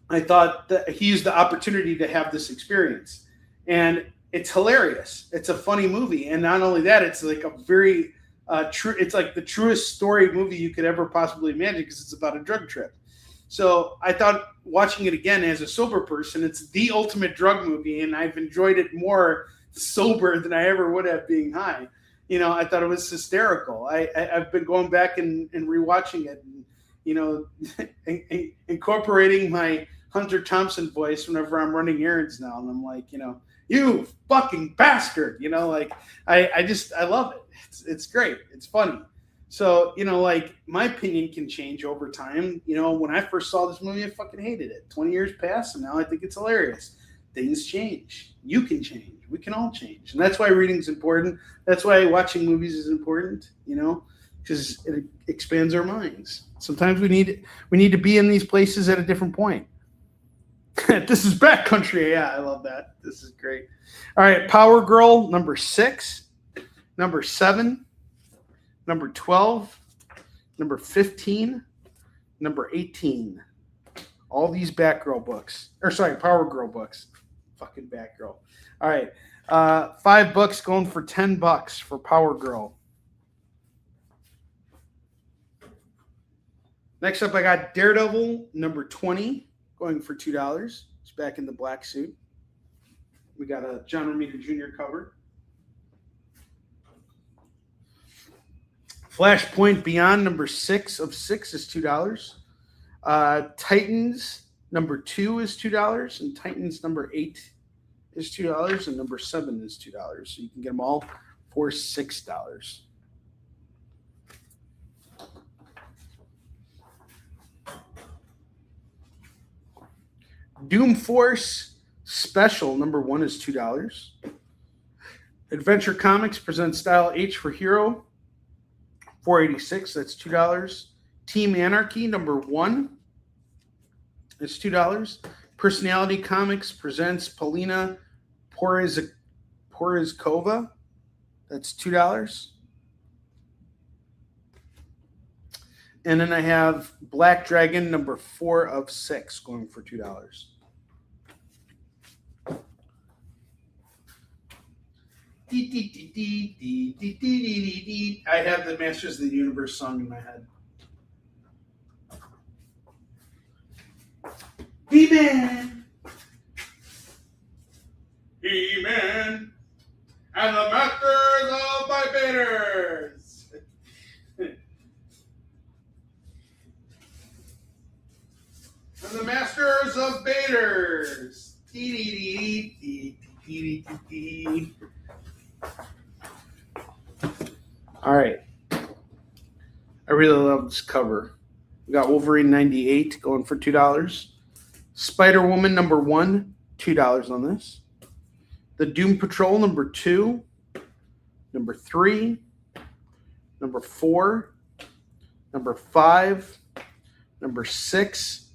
I thought that he used the opportunity to have this experience. And it's hilarious. It's a funny movie. And not only that, it's like a very true, it's like the truest story movie you could ever possibly imagine, because it's about a drug trip. So I thought, watching it again as a sober person, it's the ultimate drug movie, and I've enjoyed it more sober than I ever would have being high. You know, I thought it was hysterical. I've been going back and rewatching it, and, you know, incorporating my Hunter Thompson voice whenever I'm running errands now. And I'm like, you know, you fucking bastard, you know, like I love it. It's great. It's funny. So, you know, like, my opinion can change over time. You know, when I first saw this movie, I fucking hated it. 20 years passed, and now I think it's hilarious. Things change. You can change. We can all change. And that's why reading's important. That's why watching movies is important, you know, because it expands our minds. Sometimes we need to be in these places at a different point. This is backcountry. Yeah, I love that. This is great. All right, Power Girl, number 6, number 7, number 12, number 15, number 18. All these Power Girl books. Fucking Batgirl. All right. 5 books going for $10 for Power Girl. Next up, I got Daredevil, number 20, going for $2. It's back in the black suit. We got a John Romita Jr. cover. Flashpoint Beyond, number 6 of 6 is $2. Titans, number 2 is $2. And Titans, number 8 is $2. And number 7 is $2. So you can get them all for $6. Doom Force Special, number 1 is $2. Adventure Comics presents Style H for Hero, $4.86. That's $2. Team Anarchy, number 1 is $2. Personality Comics presents Polina Porizkova. That's $2. And then I have Black Dragon, number 4 of 6, going for $2. I have the Masters of the Universe song in my head. He-Man! He-Man! And the Masters of Barbados! And the Masters of Baders! All right. I really love this cover. We got Wolverine 98 going for $2. Spider-Woman number 1, $2 on this. The Doom Patrol number 2, number 3, number 4, number 5, number 6,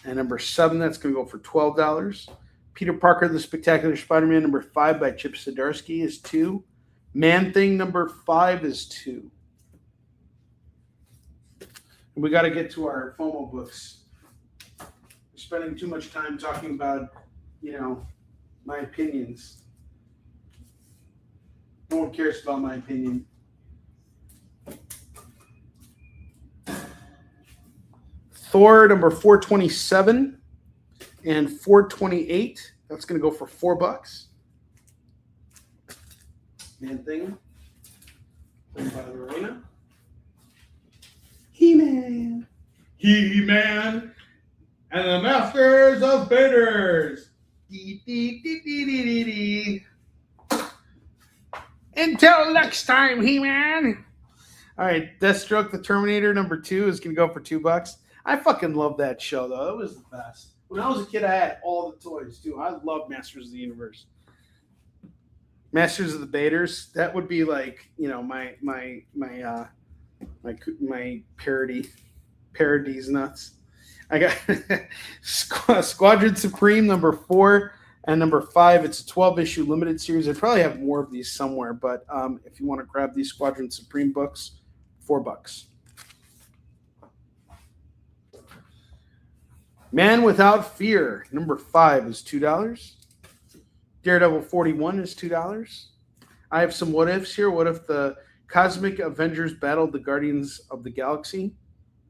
and number 7. That's going to go for $12. Peter Parker, The Spectacular Spider-Man number 5 by Chip Zdarsky is $2. Man-Thing number 5 is $2. And we got to get to our FOMO books. We're spending too much time talking about, you know, my opinions. No one cares about my opinion. Thor number 427 and 428. That's going to go for $4. Man-Thing. By Lorena. He-Man. He-Man. And the Masters of Baders. Until next time, He-Man. All right, Deathstroke the Terminator number 2 is going to go for $2. I fucking love that show, though. It was the best. When I was a kid, I had all the toys, too. I love Masters of the Universe. Masters of the Baders, that would be like, you know, my parodies nuts. I got Squadron Supreme #4 and #5. It's a 12-issue limited series. I probably have more of these somewhere, but if you want to grab these Squadron Supreme books, $4. Man Without Fear #5 is $2. Daredevil 41 is $2. I have some what ifs here. What if the Cosmic Avengers battled the Guardians of the Galaxy?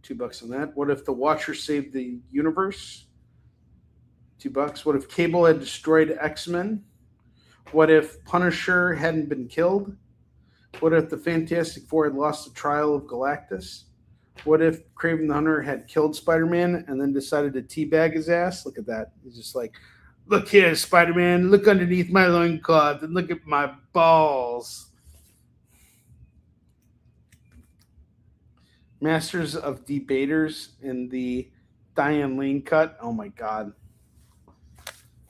$2 on that. What if the Watcher saved the universe? $2. What if Cable had destroyed X-Men? What if Punisher hadn't been killed? What if the Fantastic Four had lost the trial of Galactus? What if Kraven the Hunter had killed Spider-Man and then decided to teabag his ass? Look at that. He's just like, look here, Spider-Man. Look underneath my loincloth and look at my balls. Masters of Debaters in the Diane Lane cut. Oh, my God.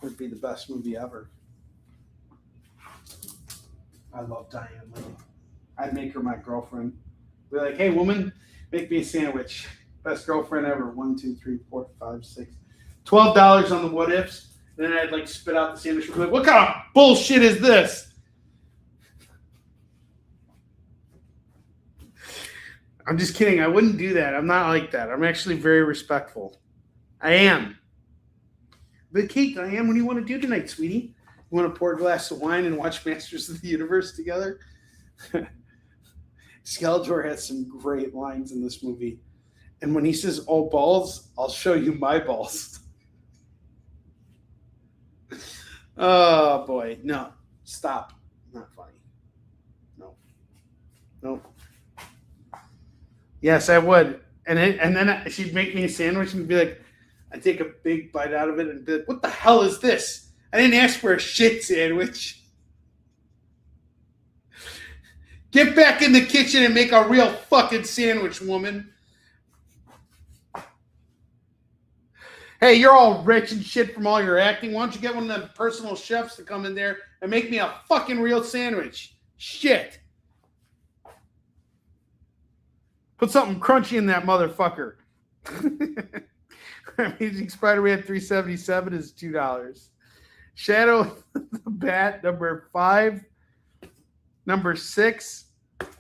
Would be the best movie ever. I love Diane Lane. I'd make her my girlfriend. Be like, hey, woman, make me a sandwich. Best girlfriend ever. 1, 2, 3, 4, 5, 6. $12 on the what ifs. Then I'd like spit out the sandwich. Be like, what kind of bullshit is this? I'm just kidding. I wouldn't do that. I'm not like that. I'm actually very respectful. I am. But Kate, Diane, what do you want to do tonight, sweetie? You want to pour a glass of wine and watch Masters of the Universe together? Skeletor has some great lines in this movie. And when he says, oh, balls, I'll show you my balls. Oh, boy. No. Stop. Not funny. No. Nope. Yes, I would. And then she'd make me a sandwich and be like, I'd take a big bite out of it and be like, what the hell is this? I didn't ask for a shit sandwich. Get back in the kitchen and make a real fucking sandwich, woman. Hey, you're all rich and shit from all your acting. Why don't you get one of the personal chefs to come in there and make me a fucking real sandwich? Shit. Put something crunchy in that motherfucker. Amazing Spider-Man 377 is $2. Shadow the Bat #5, #6,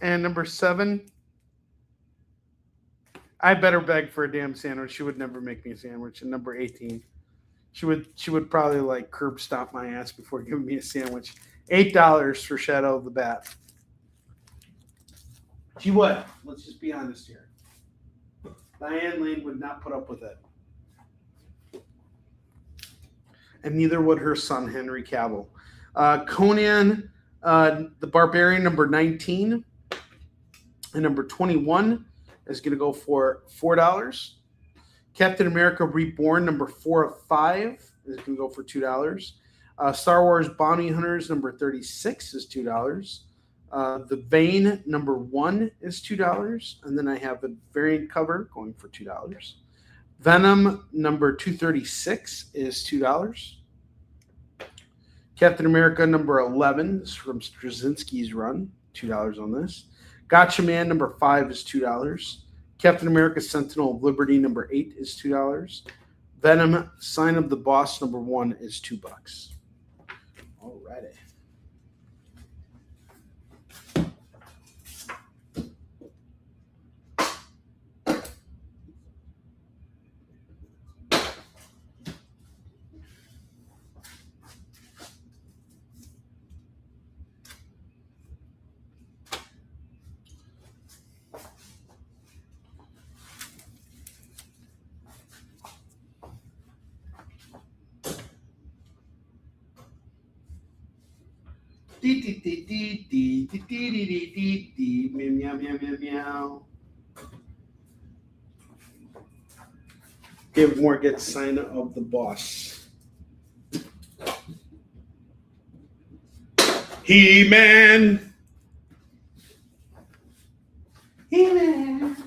and #7. I better beg for a damn sandwich. She would never make me a sandwich. And #18, she would probably like curb stomp my ass before giving me a sandwich. $8 for Shadow of the Bat. She would. Let's just be honest here. Diane Lane would not put up with it. And neither would her son, Henry Cavill. Conan the Barbarian #19 and #21 is going to go for $4. Captain America Reborn #4 of 5 is going to go for $2. Star Wars Bounty Hunters #36 is $2. The Vein #1 is $2. And then I have a variant cover going for $2. Venom #236 is $2. Captain America #11 is from Straczynski's run, $2 on this. Gotcha Man #5 is $2. Captain America Sentinel of Liberty #8 is $2. Venom Sign of the Boss #1 is $2. Alrighty. Meow, meow, meow, meow. Give more get Sign of the Boss. He-Man. He-Man.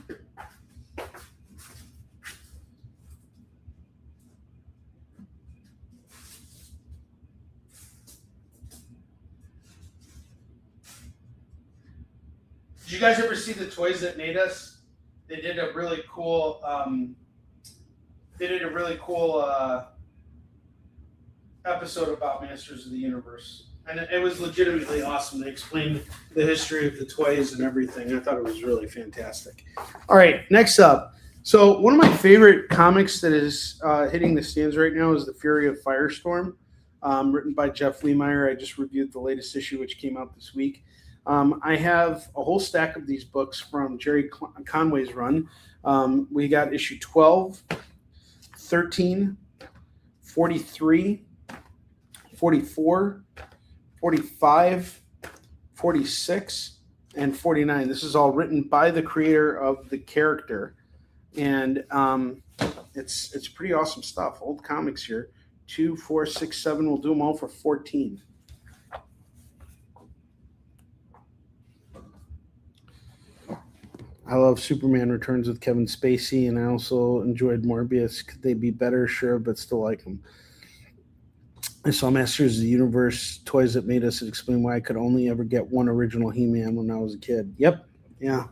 Did you guys ever see the Toys That Made Us? They did a really cool they did a really cool episode about Masters of the Universe. And it was legitimately awesome. They explained the history of the toys and everything. I thought it was really fantastic. All right, next up. So one of my favorite comics that is hitting the stands right now is The Fury of Firestorm, written by Jeff Lemire. I just reviewed the latest issue, which came out this week. I have a whole stack of these books from Jerry Conway's run. We got issue 12, 13, 43, 44, 45, 46, and 49. This is all written by the creator of the character. And it's pretty awesome stuff. Old comics here. 2, 4, 6, 7. We'll do them all for 14. I love Superman Returns with Kevin Spacey, and I also enjoyed Morbius. Could they be better? Sure, but still like them. I saw Masters of the Universe toys that made us explain why I could only ever get one original He-Man when I was a kid. Yep. Yeah.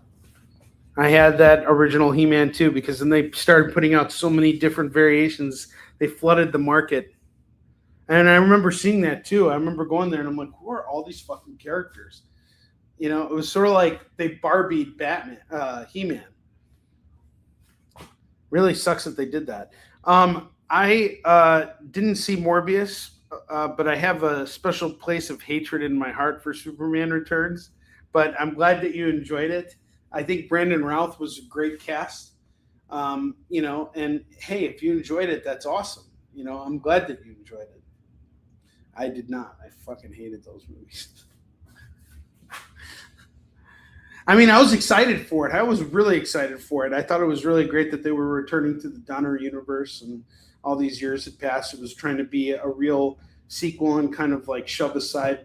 I had that original He-Man too, because then they started putting out so many different variations. They flooded the market. And I remember seeing that too. I remember going there and I'm like, who are all these fucking characters? You know, it was sort of like they Barbied Batman, He-Man. Really sucks that they did that. I didn't see Morbius, but I have a special place of hatred in my heart for Superman Returns. But I'm glad that you enjoyed it. I think Brandon Routh was a great cast. You know, and hey, if you enjoyed it, that's awesome. You know, I'm glad that you enjoyed it. I did not. I fucking hated those movies. I mean, I was excited for it. I was really excited for it. I thought it was really great that they were returning to the Donner universe, and all these years had passed. It was trying to be a real sequel and kind of like shove aside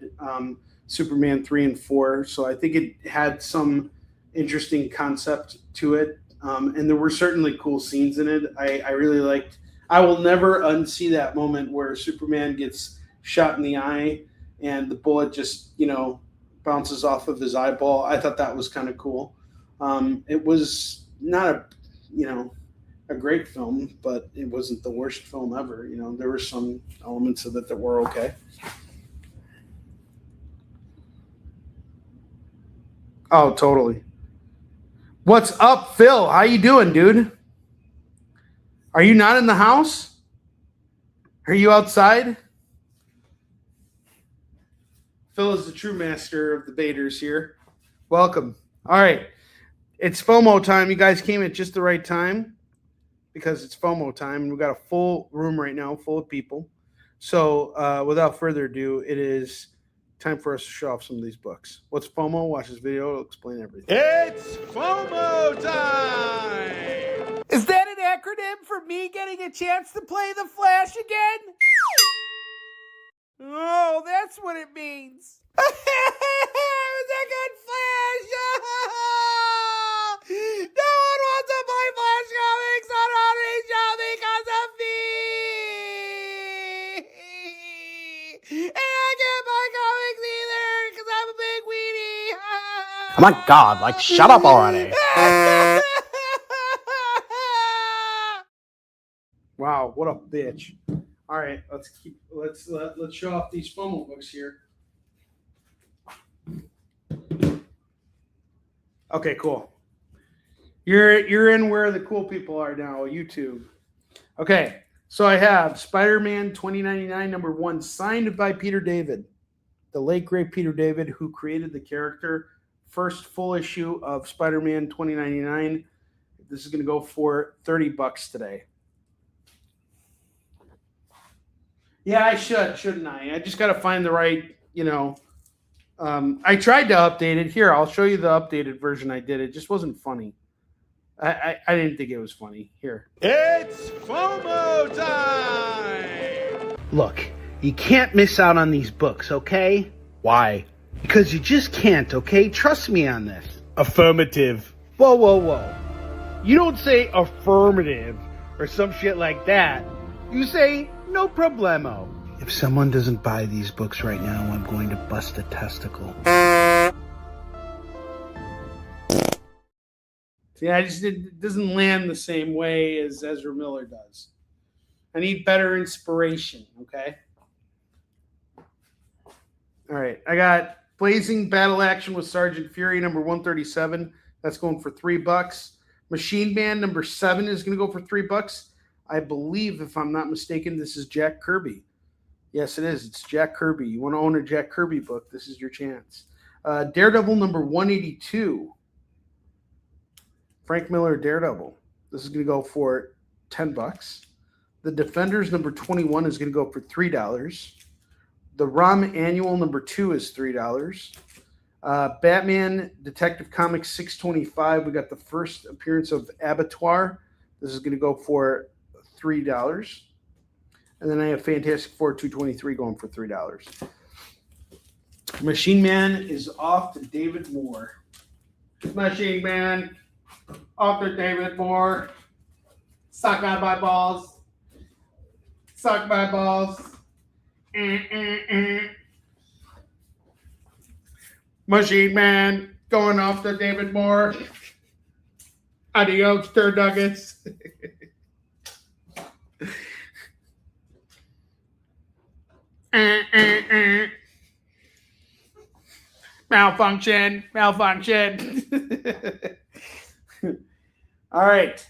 Superman 3 and 4. So I think it had some interesting concept to it. And there were certainly cool scenes in it. I really liked. I will never unsee that moment where Superman gets shot in the eye and the bullet just, you know, bounces off of his eyeball. I thought that was kind of cool. It was not a great film, but it wasn't the worst film ever. You know, there were some elements of it that were okay. Oh, totally. What's up, Phil? How you doing, dude? Are you not in the house? Are you outside? Phil is the true master of the baiters here. Welcome. All right. It's FOMO time. You guys came at just the right time because it's FOMO time. And we've got a full room right now, full of people. So without further ado, it is time for us to show off some of these books. What's FOMO? Watch this video. It'll explain everything. It's FOMO time! Is that an acronym for me getting a chance to play the Flash again? Oh, that's what it means. It was a good Flash! No one wants to play Flash comics on Onrie show because of me! And I can't buy comics either because I'm a big weenie! Oh my god, like, shut up already. Wow, what a bitch. All right, let's show off these FOMO books here. Okay, cool. You're in where the cool people are now, YouTube. Okay, so I have Spider-Man 2099 #1, signed by Peter David, the late great Peter David, who created the character. First full issue of Spider-Man 2099. This is going to go for $30 today. Yeah, I shouldn't I? I just got to find the right, I tried to update it. Here, I'll show you the updated version I did. It just wasn't funny. I didn't think it was funny. Here. It's FOMO time! Look, you can't miss out on these books, okay? Why? Because you just can't, okay? Trust me on this. Affirmative. Whoa, whoa, whoa. You don't say affirmative or some shit like that. You say no problemo. If someone doesn't buy these books right now, I'm going to bust a testicle. See, it doesn't land the same way as Ezra Miller does. I need better inspiration, okay? All right, I got Blazing Battle Action with Sergeant Fury, number 137. That's going for $3. Machine Man, number 7 is going to go for $3. I believe, if I'm not mistaken, this is Jack Kirby. Yes, it is. It's Jack Kirby. You want to own a Jack Kirby book, this is your chance. Daredevil, number 182. Frank Miller, Daredevil. This is going to go for $10. The Defenders, number 21, is going to go for $3. The ROM Annual, number 2, is $3. Batman Detective Comics 625. We got the first appearance of Abattoir. This is going to go for $3. And then I have Fantastic Four 223 going for $3. Machine Man is off to David Moore. Machine Man, off to David Moore. Suck on my balls. Suck my balls. Machine Man going off to David Moore. Adios, turd nuggets. Malfunction. All right.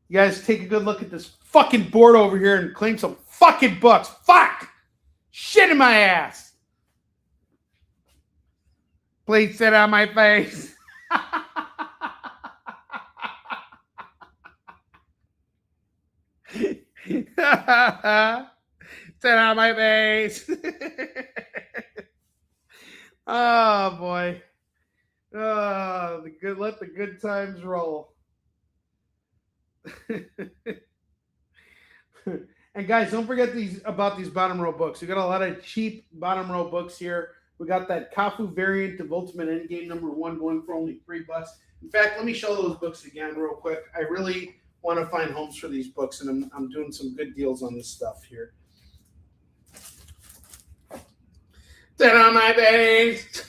You guys take a good look at this fucking board over here and claim some fucking books. Fuck! Shit in my ass. Please sit on my face. Sit on my face. Oh boy. Oh, let the good times roll. And guys, don't forget about these bottom row books. We got a lot of cheap bottom row books here. We got that Kafu variant of Ultimate Endgame number 1 going for only $3. In fact, let me show those books again real quick. I really want to find homes for these books, and I'm doing some good deals on this stuff here. Sit on my face.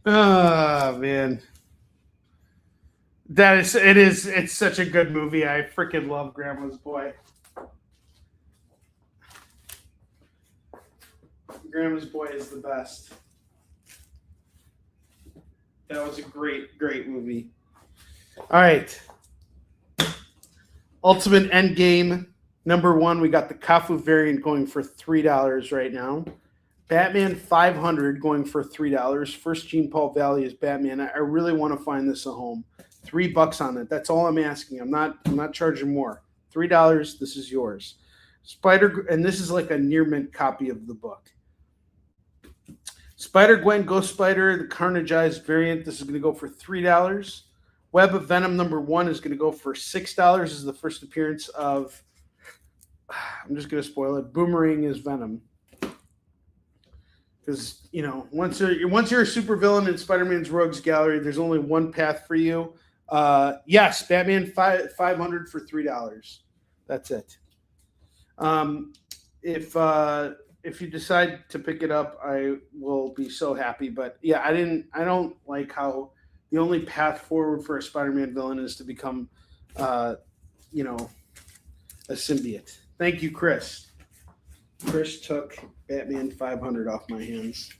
Oh man, it's such a good movie. I freaking love Grandma's Boy. Grandma's Boy is the best. That was a great movie. All right. Ultimate Endgame number 1. We got the Kafu variant going for $3 right now. Batman 500 going for $3. First Gene Paul Valley is Batman. I really want to find this a home. $3 on it. That's all I'm asking. I'm not charging more. $3. This is yours. And this is like a near mint copy of the book. Spider-Gwen Ghost Spider, the Carnageized variant. This is going to go for $3. Web of Venom number 1 is going to go for $6. This is the first appearance of, I'm just going to spoil it, Boomerang is Venom. Because, once you're a supervillain in Spider-Man's Rogues Gallery, there's only one path for you. Yes, Batman 500 for $3. That's it. If you decide to pick it up, I will be so happy. But yeah, I don't like how the only path forward for a Spider-Man villain is to become, a symbiote. Thank you, Chris. Chris took Batman 500 off my hands.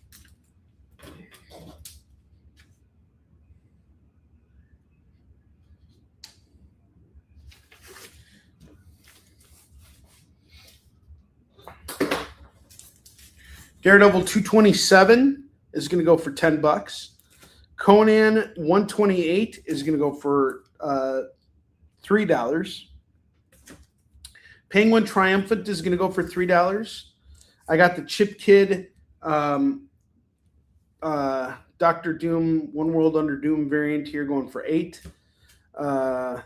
Daredevil 227 is going to go for $10. Conan 128 is going to go for $3. Penguin Triumphant is going to go for $3. I got the Chip Kid Doctor Doom One World Under Doom variant here going for $8.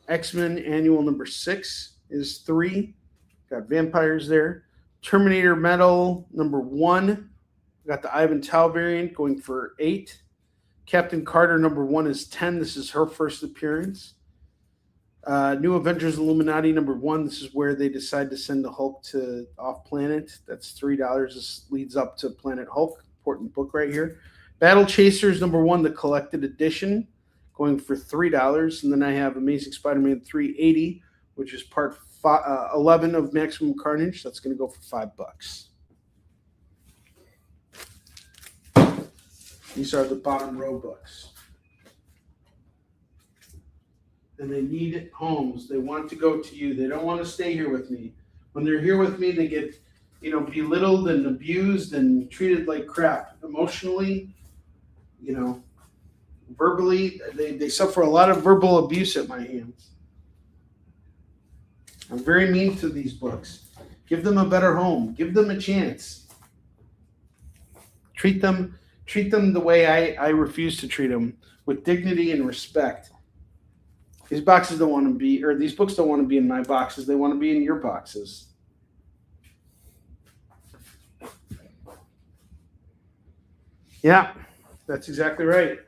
X-Men Annual number 6 is $3. Got vampires there. Terminator Metal number 1. Got the Ivan Tao variant going for $8. Captain Carter #1 is 10. This is her first appearance. New Avengers Illuminati #1. This is where they decide to send the Hulk to off planet. That's $3. This leads up to Planet Hulk. Important book right here. Battle Chasers #1, the collected edition, going for $3. And then I have Amazing Spider-Man 380, which is part 11 of Maximum Carnage. That's going to go for $5. These are the bottom row books. And they need homes. They want to go to you. They don't want to stay here with me. When they're here with me, they get, belittled and abused and treated like crap. Emotionally, verbally, they suffer a lot of verbal abuse at my hands. I'm very mean to these books. Give them a better home. Give them a chance. Treat them the way I refuse to treat them, with dignity and respect. These boxes don't want to be, or these books don't want to be in my boxes. They want to be in your boxes. Yeah, that's exactly right.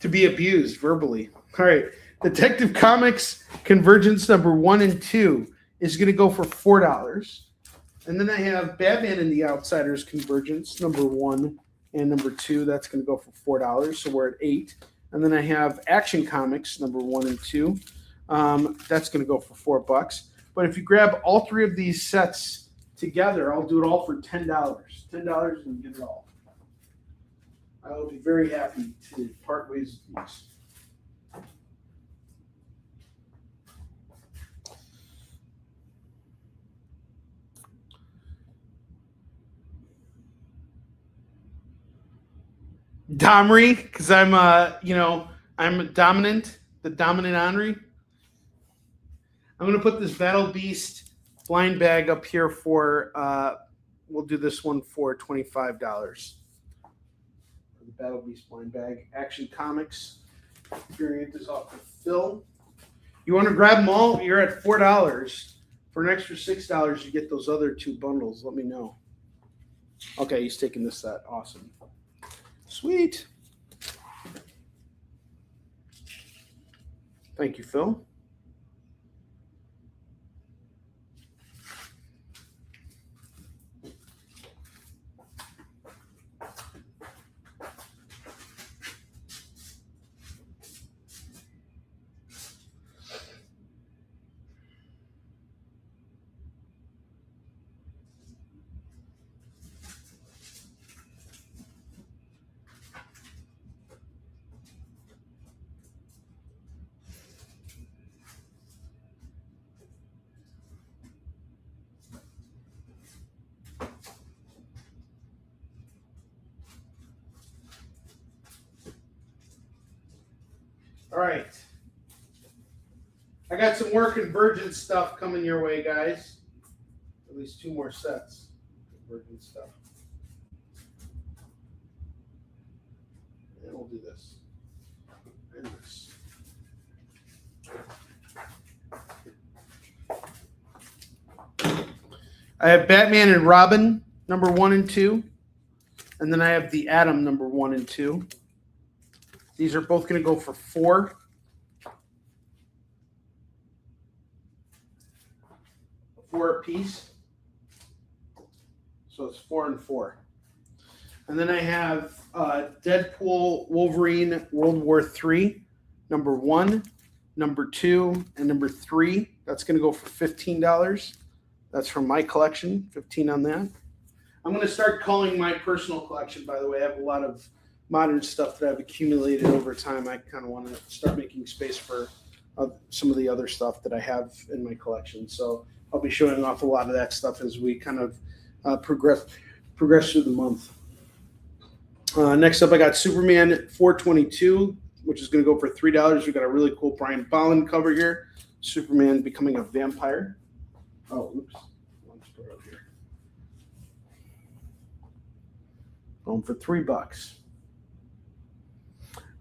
To be abused verbally. All right. Detective Comics Convergence #1 and 2 is going to go for $4. And then I have Batman and the Outsiders Convergence #1 and #2. That's going to go for $4. So we're at $8. And then I have Action Comics #1 and 2. That's going to go for $4. But if you grab all three of these sets together, I'll do it all for $10. $10 and get it all. I will be very happy to part ways with these. Onrie, because I'm dominant, the dominant Onrie. I'm going to put this Battle Beast blind bag up here for, we'll do this one for $25. For the Battle Beast blind bag. Action Comics variant is off with Phil. You want to grab them all? You're at $4. For an extra $6, you get those other two bundles. Let me know. Okay, he's taking this set. Awesome. Sweet. Thank you, Phil. All right. I got some more Convergence stuff coming your way, guys. At least 2 more sets. Convergence stuff. And we'll do this. And this. I have Batman and Robin, #1 and 2. And then I have the Atom, #1 and 2. These are both going to go for $4. $4 a piece. So it's 4 and 4. And then I have Deadpool, Wolverine, World War III, #1, #2, and #3. That's going to go for $15. That's from my collection, 15 on that. I'm going to start culling my personal collection, by the way. I have a lot of modern stuff that I've accumulated over time. I kind of want to start making space for some of the other stuff that I have in my collection. So I'll be showing off a lot of that stuff as we kind of progress through the month. Next up, I got Superman 422, which is going to go for $3. We've got a really cool Brian Bolland cover here. Superman becoming a vampire. Oh, oops. Let's put it up here. Going for $3.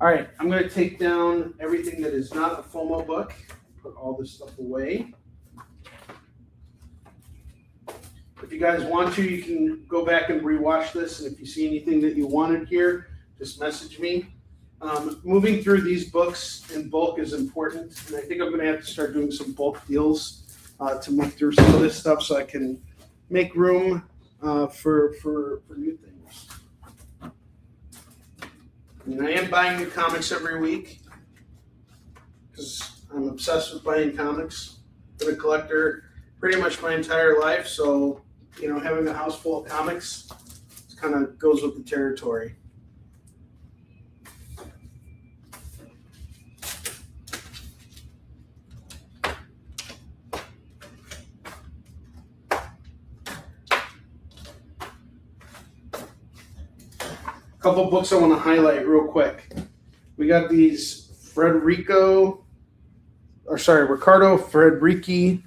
All right, I'm going to take down everything that is not a FOMO book. Put all this stuff away. If you guys want to, you can go back and rewatch this. And if you see anything that you wanted here, just message me. Moving through these books in bulk is important, and I think I'm going to have to start doing some bulk deals to move through some of this stuff so I can make room for new things. And I am buying new comics every week because I'm obsessed with buying comics. Been a collector pretty much my entire life, so having a house full of comics kind of goes with the territory. Couple books I want to highlight real quick. We got these Ricardo Frederici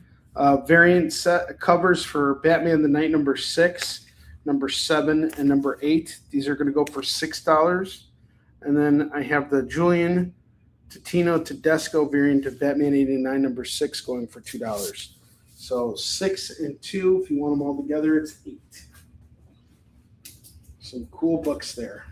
variant set covers for Batman the Night number 6, number 7, and number 8. These are going to go for $6. And then I have the Julian Totino Tedesco variant of Batman 89 number 6 going for $2. So 6 and 2, if you want them all together, it's 8. Some cool books there.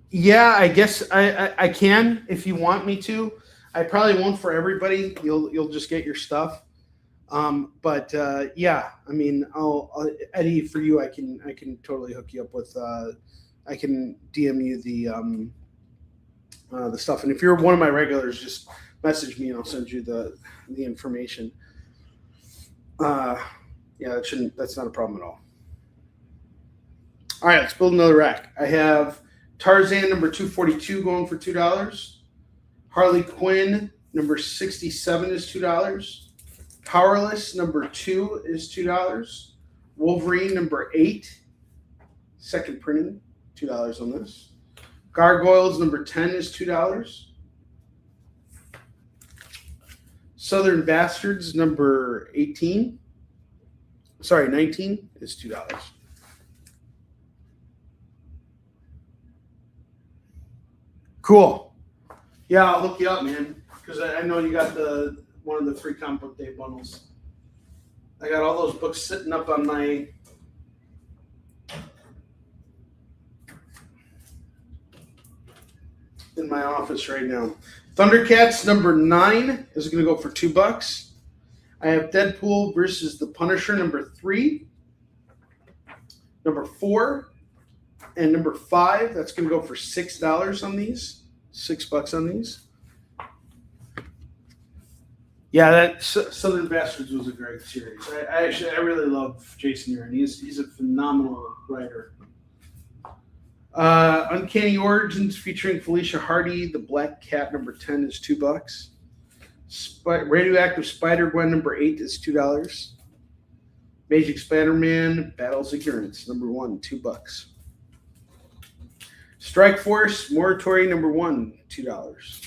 Yeah, I guess I can if you want me to. I probably won't for everybody. You'll just get your stuff. But yeah, I mean, I'll Eddie, for you, I can totally hook you up with. I can DM you the stuff, and if you're one of my regulars, just message me and I'll send you the information. Yeah, that's not a problem at all. All right, let's build another rack. I have Tarzan number 242 going for $2. Harley Quinn number 67 is $2. Powerless number 2 is $2. Wolverine number 8, second printing, $2 on this. Gargoyles number 10 is $2. Southern Bastards number 19 is $2. Cool. Yeah, I'll hook you up, man, because I know you got one of the free comic book day bundles. I got all those books sitting up on my in my office right now. Thundercats number 9 is going to go for $2. I have Deadpool versus the Punisher number 3, number 4, and number 5. That's going to go for $6 on these. $6 on these. Yeah, that Southern Bastards was a great series. I really love Jason Aaron. He's a phenomenal writer. Uncanny Origins featuring Felicia Hardy. The Black Cat number 10 is $2. Radioactive Spider-Gwen number 8 is $2. Magic Spider-Man Battles Ignorance number 1, $2. Strike Force Morituri number 1, $2.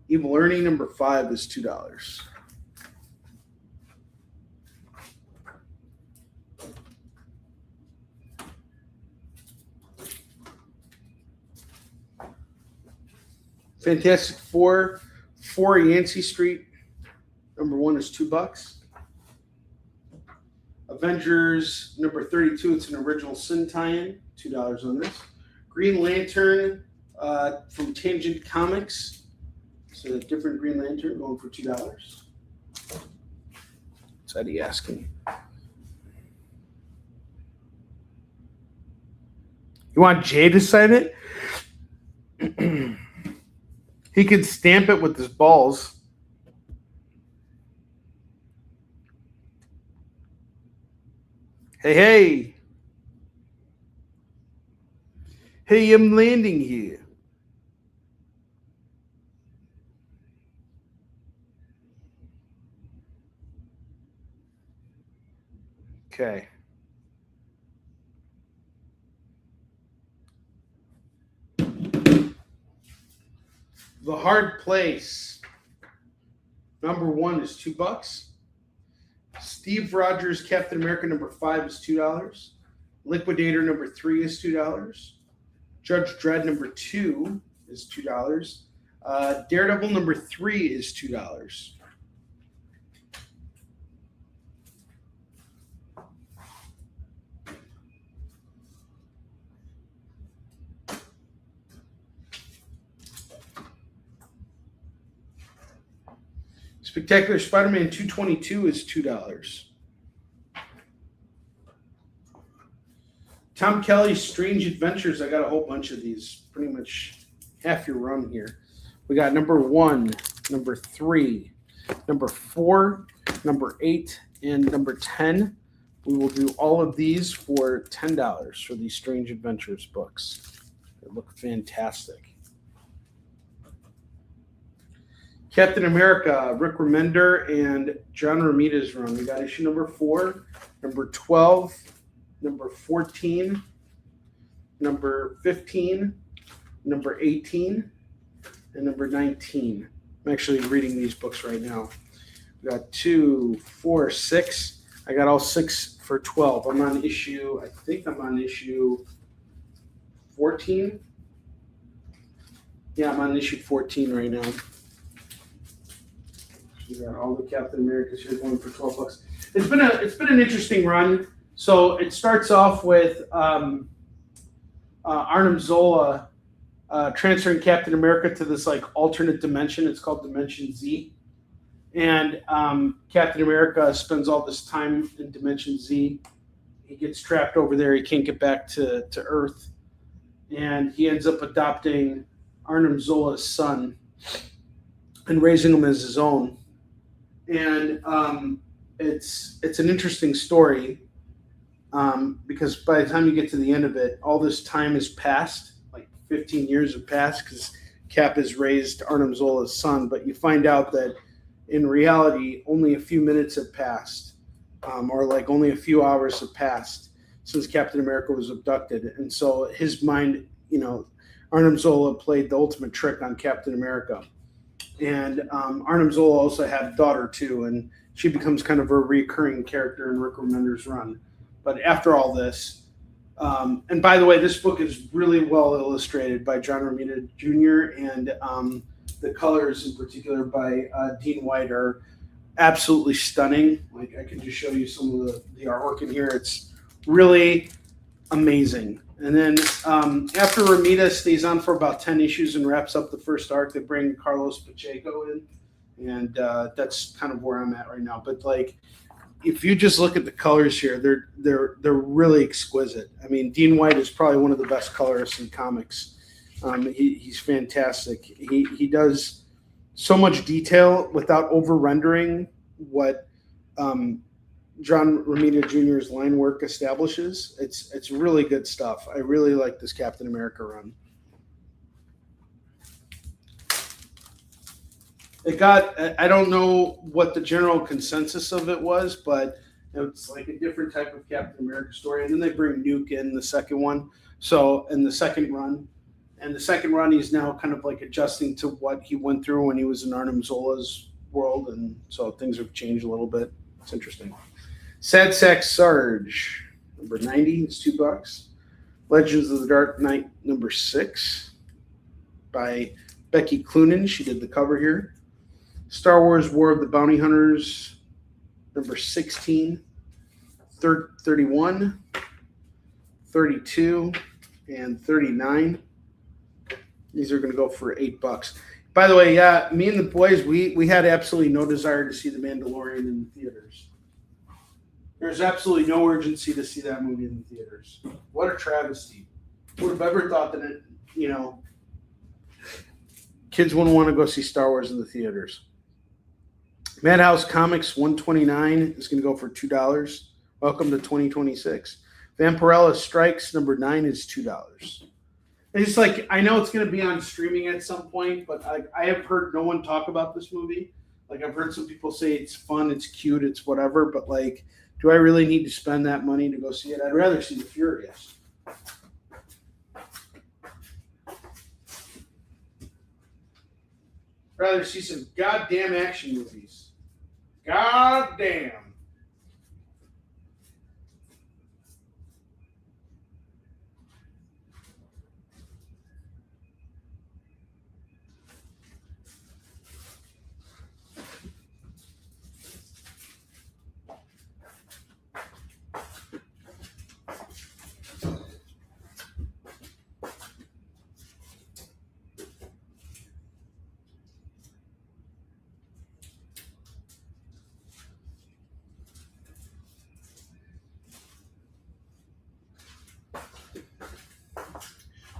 Evil Ernie number 5 is $2. Fantastic Four, 4 Yancey Street, number 1 is $2. Avengers number 32, it's an original Sin tie-in, $2 on this. Green Lantern from Tangent Comics, it's a different Green Lantern going for $2. What's Eddie asking? You want Jay to sign it? He could stamp it with his balls. Hey, hey. Hey, I'm landing here. Okay. The Hard Place. Number 1 is $2. Steve Rogers Captain America number 5 is $2. Liquidator number 3 is $2. Judge Dredd number 2 is $2. Daredevil number 3 is $2. Spectacular Spider-Man 222 is $2. Tom Kelly's Strange Adventures. I got a whole bunch of these. Pretty much half your run here. We got number 1, number 3, number 4, number 8, and number 10. We will do all of these for $10 for these Strange Adventures books. They look fantastic. Captain America, Rick Remender, and John Romita's run. We got issue number 4, number 12, number 14, number 15, number 18, and number 19. I'm actually reading these books right now. We got 2, 4, 6. I got all 6 for 12. I'm on issue, I think I'm on issue 14. Yeah, I'm on issue 14 right now. We got all the Captain Americas here going for $12. It's been an interesting run. So it starts off with Arnim Zola transferring Captain America to this like alternate dimension. It's called Dimension Z, and Captain America spends all this time in Dimension Z. He gets trapped over there. He can't get back to Earth, and he ends up adopting Arnim Zola's son and raising him as his own. And it's an interesting story because by the time you get to the end of it, all this time has passed, like 15 years have passed because Cap has raised Arnim Zola's son, but you find out that in reality, only a few minutes have passed, or like only a few hours have passed since Captain America was abducted. And so his mind, Arnim Zola played the ultimate trick on Captain America. And Arnim Zola also had a daughter too, and she becomes kind of a recurring character in Rick Remender's run. But after all this, and by the way, this book is really well illustrated by John Romita Jr. and the colors in particular by Dean White are absolutely stunning. Like I can just show you some of the artwork in here. It's really amazing. And then after Romita stays on for about 10 issues and wraps up the first arc, they bring Carlos Pacheco in. And that's kind of where I'm at right now. But like, if you just look at the colors here, they're really exquisite. I mean, Dean White is probably one of the best colorists in comics. He's fantastic. He does so much detail without over rendering what John Romita Jr.'s line work establishes. It's really good stuff. I really like this Captain America run. It got, I don't know what the general consensus of it was, but it's like a different type of Captain America story. And then they bring Nuke in the second one. So in the second run, he's now kind of like adjusting to what he went through when he was in Arnim Zola's world. And so things have changed a little bit. It's interesting. Sad Sack Sarge, number 90, is $2. Legends of the Dark Knight, number 6, by Becky Cloonan. She did the cover here. Star Wars War of the Bounty Hunters, number 16, 31, 32, and 39. These are going to go for $8. By the way, yeah, me and the boys, we had absolutely no desire to see The Mandalorian in the theaters. There's absolutely no urgency to see that movie in the theaters. What a travesty. Would have ever thought that kids wouldn't want to go see Star Wars in the theaters. Madhouse Comics 129 is going to go for $2. Welcome to 2026. Vampirella Strikes number 9 is $2. It's just like, I know it's going to be on streaming at some point, but I have heard no one talk about this movie. Like, I've heard some people say it's fun, it's cute, it's whatever, but like, do I really need to spend that money to go see it? I'd rather see The Furious. Rather see some goddamn action movies. Goddamn.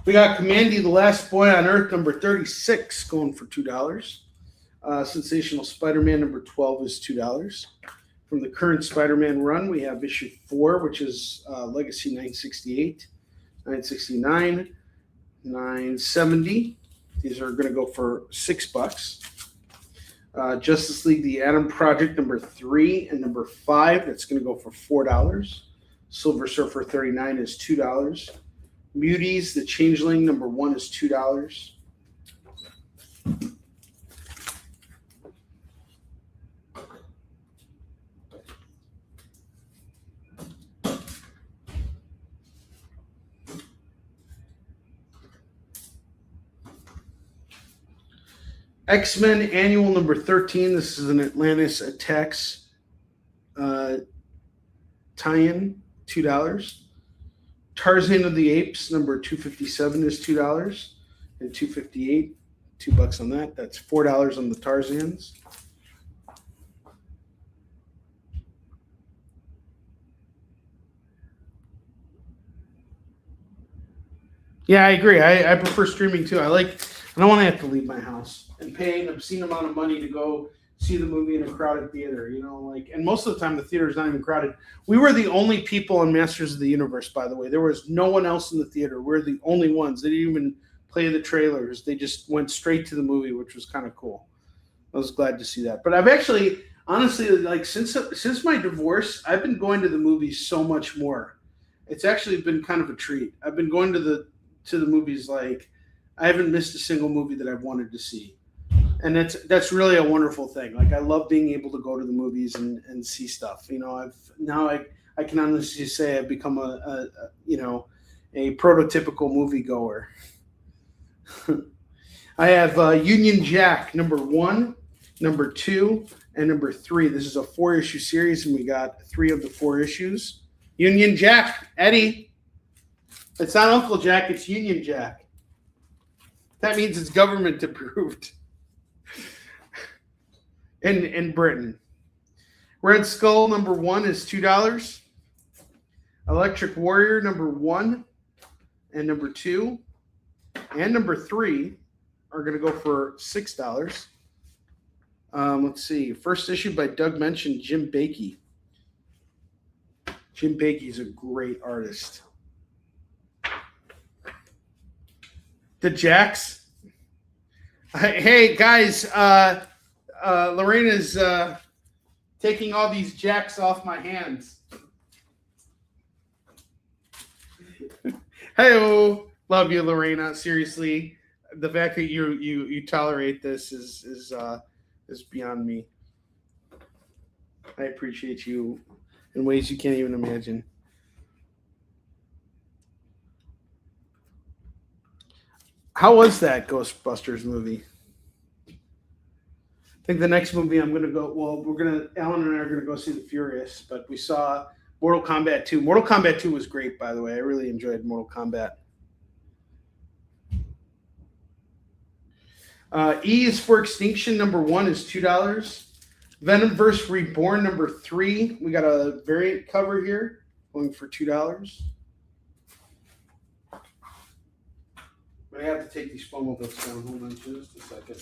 We got Commandy, the Last Boy on Earth, number 36, going for $2. Sensational Spider-Man, number 12, is $2. From the current Spider-Man run, we have issue 4, which is Legacy 968, 969, 970. These are going to go for $6. Justice League, the Atom Project, number 3 and number 5, that's going to go for $4. Silver Surfer 39 is $2. Muties, the Changeling, number 1 is $2. X-Men Annual number 13. This is an Atlantis Attacks tie-in, $2. Tarzan of the Apes, number 257, is $2, and 258, $2 on that. That's $4 on the Tarzans. Yeah, I agree. I prefer streaming too. I don't want to have to leave my house and pay an obscene amount of money to go see the movie in a crowded theater, and most of the time the theater is not even crowded. We were the only people on Masters of the Universe, by the way. There was no one else in the theater. We're the only ones. They didn't even play the trailers. They just went straight to the movie, which was kind of cool. I was glad to see that. But I've actually, honestly, since my divorce, I've been going to the movies so much more. It's actually been kind of a treat. I've been going to the movies I haven't missed a single movie that I've wanted to see. And that's really a wonderful thing. I love being able to go to the movies and see stuff. I can honestly say I've become a prototypical moviegoer. I have Union Jack number 1, number 2, and number 3. This is a 4-issue series, and we got 3 of the 4 issues. Union Jack, Eddie. It's not Uncle Jack, it's Union Jack. That means it's government approved. In Britain. Red Skull number 1 is $2. Electric Warrior number 1 and number 2 and number 3 are going to go for $6. Let's see. First issue by Doug mentioned Jim Bakey. Jim Bakey is a great artist. The Jacks. Hey guys, Lorena's taking all these jacks off my hands. Hey-o. Love you, Lorena. Seriously, the fact that you tolerate this is beyond me. I appreciate you in ways you can't even imagine. How was that Ghostbusters movie? I think the next movie I'm going to go, Alan and I are going to go see The Furious, but we saw Mortal Kombat 2. Mortal Kombat 2 was great, by the way. I really enjoyed Mortal Kombat. E is for Extinction, number 1 is $2. Venomverse Reborn, number 3. We got a variant cover here, going for $2. I have to take these foam books down. Hold on just a second.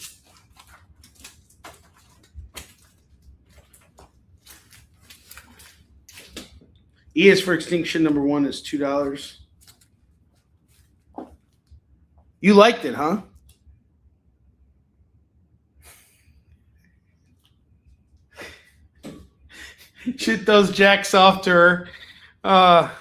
E is for Extinction #1 is $2. You liked it, huh? Shit those jacks off to her. Oh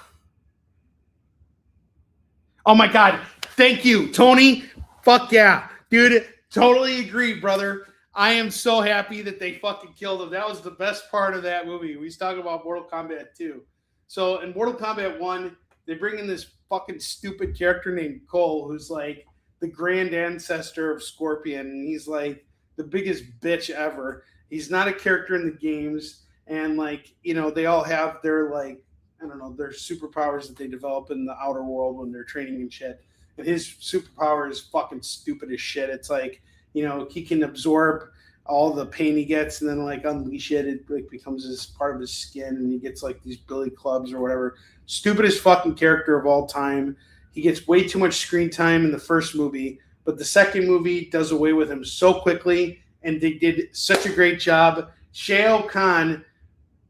my God. Thank you, Tony. Fuck yeah. Dude, totally agree, brother. I am so happy that they fucking killed him. That was the best part of that movie. We was talking about Mortal Kombat 2. So in Mortal Kombat 1, they bring in this fucking stupid character named Cole, who's like the grand ancestor of Scorpion. And he's like the biggest bitch ever. He's not a character in the games. And like, you know, they all have their like, I don't know, their superpowers that they develop in the outer world when they're training and shit. And his superpower is fucking stupid as shit. It's like, you know, he can absorb all the pain he gets and then like unleash it. It like becomes this part of his skin and he gets like these billy clubs or whatever. Stupidest fucking character of all time. He gets way too much screen time in the first movie, but the second movie does away with him so quickly and they did such a great job. Shao Kahn,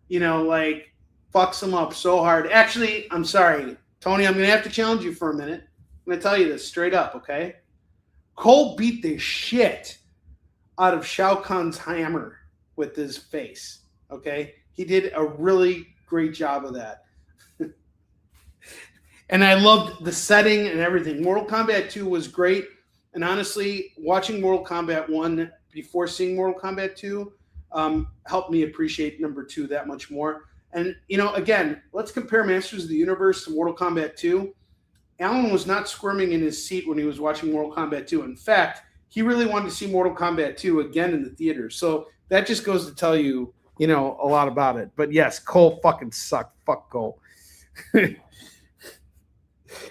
you know, like fucks him up so hard. Actually, I'm sorry, Tony, I'm going to have to challenge you for a minute. I'm going to tell you this straight up, okay? Cole beat the shit out of Shao Kahn's hammer with his face, okay? He did a really great job of that. And I loved the setting and everything. Mortal Kombat 2 was great. And honestly, watching Mortal Kombat 1 before seeing Mortal Kombat 2 helped me appreciate #2 that much more. And, you know, again, let's compare Masters of the Universe to Mortal Kombat 2. Alan was not squirming in his seat when he was watching Mortal Kombat 2. In fact, he really wanted to see Mortal Kombat 2 again in the theater. So that just goes to tell you, you know, a lot about it. But yes, Cole fucking sucked. Fuck Cole.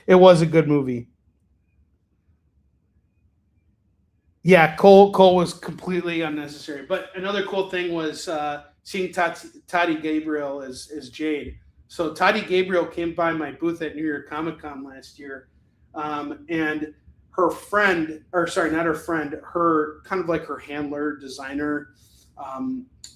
It was a good movie. Yeah, Cole was completely unnecessary. But another cool thing was seeing Tati Gabriel as Jade. So Tati Gabriel came by my booth at New York Comic Con last year, and her friend, or sorry, not her friend, her kind of like her handler, designer,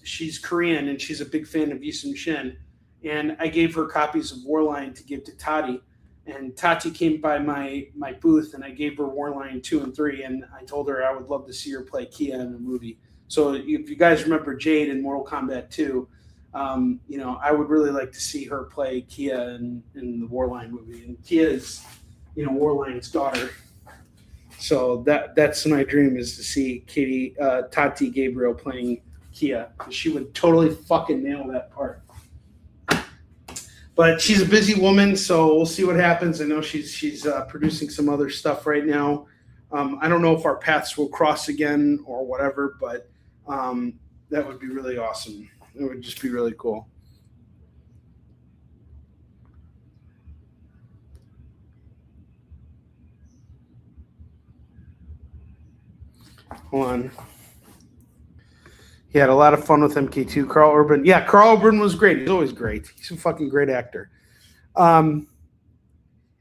she's Korean and she's a big fan of Yusum Shin. And I gave her copies of Warline to give to Tati. And Tati came by my booth and I gave her Warline 2 and 3. And I told her I would love to see her play Kia in a movie. So if you guys remember Jade in Mortal Kombat 2, you know, I would really like to see her play Kia in the Warline movie. And Kia is, you know, Warline's daughter. So that's my dream, is to see Tati Gabriel playing Kia. She would totally fucking nail that part. But she's a busy woman, so we'll see what happens. I know she's producing some other stuff right now. I don't know if our paths will cross again or whatever, but that would be really awesome. It would just be really cool. Hold on. He had a lot of fun with MK2. Carl Urban. Yeah, Carl Urban was great. He's always great. He's a fucking great actor. And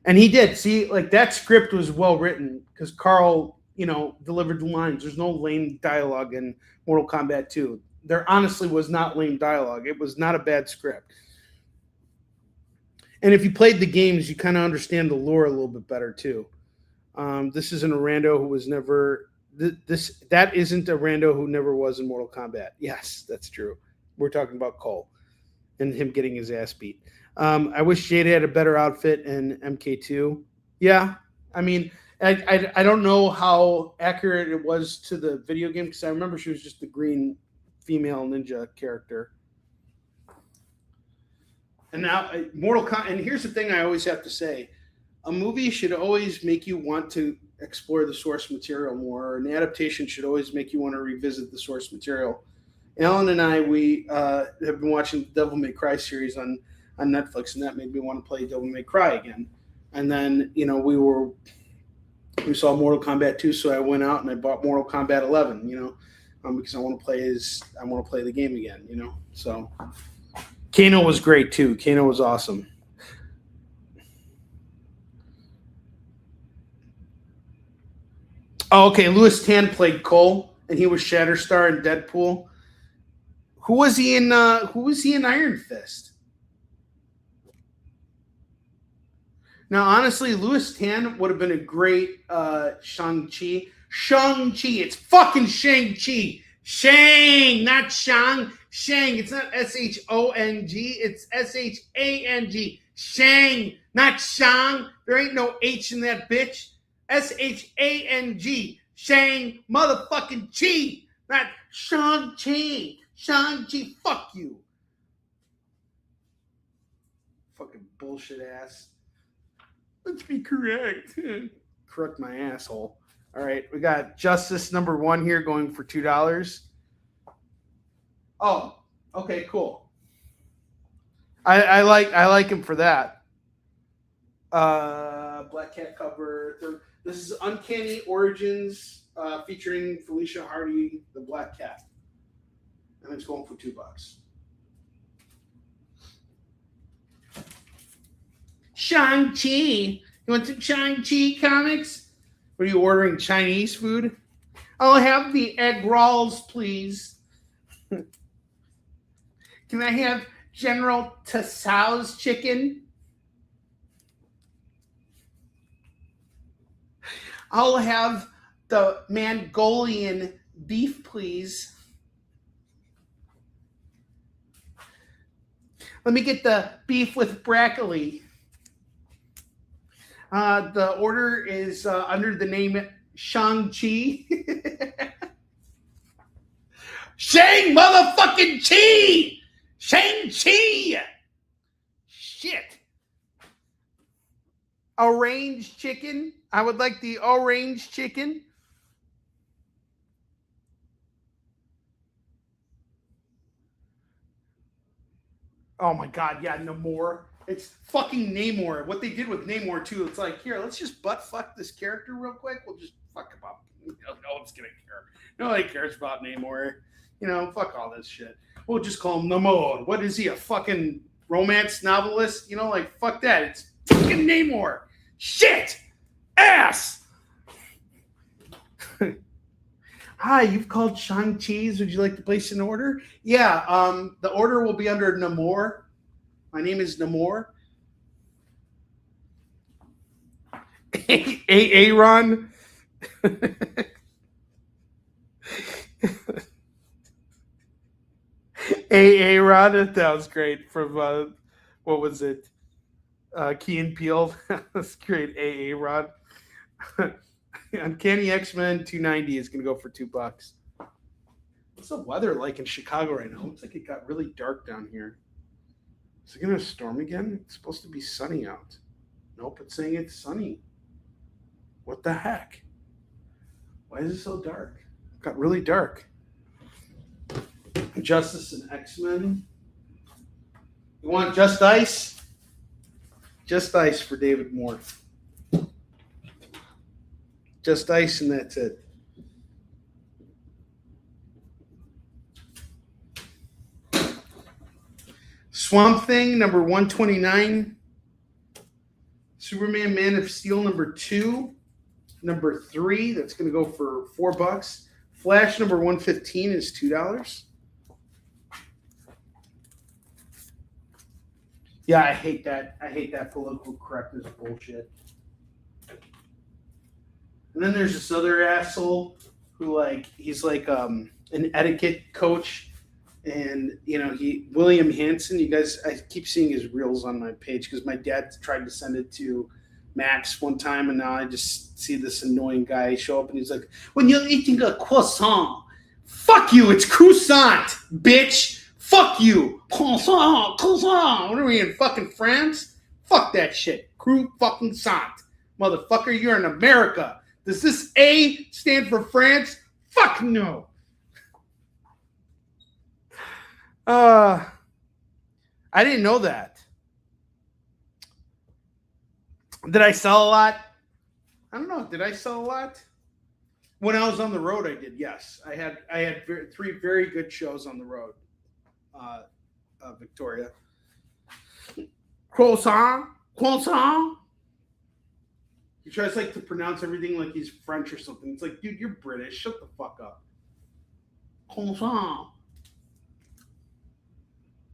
he did. See, like that script was well written because Carl, you know, delivered the lines. There's no lame dialogue in Mortal Kombat 2. There honestly was not lame dialogue. It was not a bad script. And if you played the games, you kind of understand the lore a little bit better too. This isn't a rando who was never... That isn't a rando who never was in Mortal Kombat. Yes, that's true. We're talking about Cole and him getting his ass beat. I wish Jade had a better outfit in MK2. Yeah, I mean, I don't know how accurate it was to the video game because I remember she was just the green female ninja character. And now Mortal Kombat. And here's the thing I always have to say: a movie should always make you want to explore the source material more. An adaptation should always make you want to revisit the source material. Alan and I, we have been watching the Devil May Cry series on Netflix, and that made me want to play Devil May Cry again. And then, you know, we saw Mortal Kombat 2, so I went out and I bought Mortal Kombat 11, you know, because I want to play the game again, you know. So Kano was great too. Kano was awesome. Oh, okay. Louis Tan played Cole, and he was Shatterstar in Deadpool. Who was he in Iron Fist? Now, honestly, Louis Tan would have been a great Shang-Chi. Shang-Chi. It's fucking Shang-Chi. Shang, not Shang. Shang. It's not S-H-O-N-G. It's S-H-A-N-G. Shang, not Shang. There ain't no H in that bitch. S-H-A-N-G. Shang motherfucking Chi. Not Shang-Chi. Shang-Chi. Fuck you. Fucking bullshit ass. Let's be correct. Correct my asshole. All right, we got Justice number 1 here going for $2. Oh, okay, cool. I like him for that. Black Cat cover. This is Uncanny Origins featuring Felicia Hardy, the Black Cat, and it's going for $2. Shang-Chi. You want some Shang-Chi comics? What are you ordering? Chinese food? I'll have the egg rolls, please. Can I have General Tussauds chicken? I'll have the Mongolian beef, please. Let me get the beef with broccoli. The order is under the name Shang-Chi. Shang motherfucking Chi! Shang-Chi! Shit. Orange chicken. I would like the orange chicken. Oh my God, yeah, Namor. It's fucking Namor. What they did with Namor too, it's like, here, let's just butt fuck this character real quick. We'll just fuck him up. No one's gonna care. Nobody cares about Namor. You know, fuck all this shit. We'll just call him Namor. What is he, a fucking romance novelist? You know, like, fuck that. It's fucking Namor. Shit! Ass! Hi, you've called Shang-Chi's. Would you like to place an order? Yeah, the order will be under Namor. My name is Namor. Aaron. Aaron. That was great. From what was it? Key and Peele. That's great. Aaron. Uncanny X-Men 290 is going to go for $2. What's the weather like in Chicago right now? Looks like it got really dark down here. Is it going to storm again? It's supposed to be sunny out. Nope, it's saying it's sunny. What the heck? Why is it so dark? It got really dark. Justice and X-Men. You want Just Ice? Just Ice for David Moore. Just Ice and that's it. Swamp Thing, number 129. Superman, Man of Steel, number 2. Number 3, that's going to go for $4. Flash, number 115 is $2. Yeah, I hate that. I hate that political correctness bullshit. And then there's this other asshole who, like, he's like an etiquette coach. And, you know, William Hanson, you guys, I keep seeing his reels on my page because my dad tried to send it to Max one time. And now I just see this annoying guy show up and he's like, when you're eating a croissant, fuck you, it's croissant, bitch. Fuck you. Croissant, croissant. What are we in fucking France? Fuck that shit. Fucking sant. Motherfucker, you're in America. Does this A stand for France? Fuck no. I didn't know that. Did I sell a lot? I don't know. Did I sell a lot? When I was on the road, I did. Yes, I had 3 very good shows on the road. Victoria. Croissant. He tries like to pronounce everything like he's French or something. It's like, dude, you're British. Shut the fuck up. Croissant.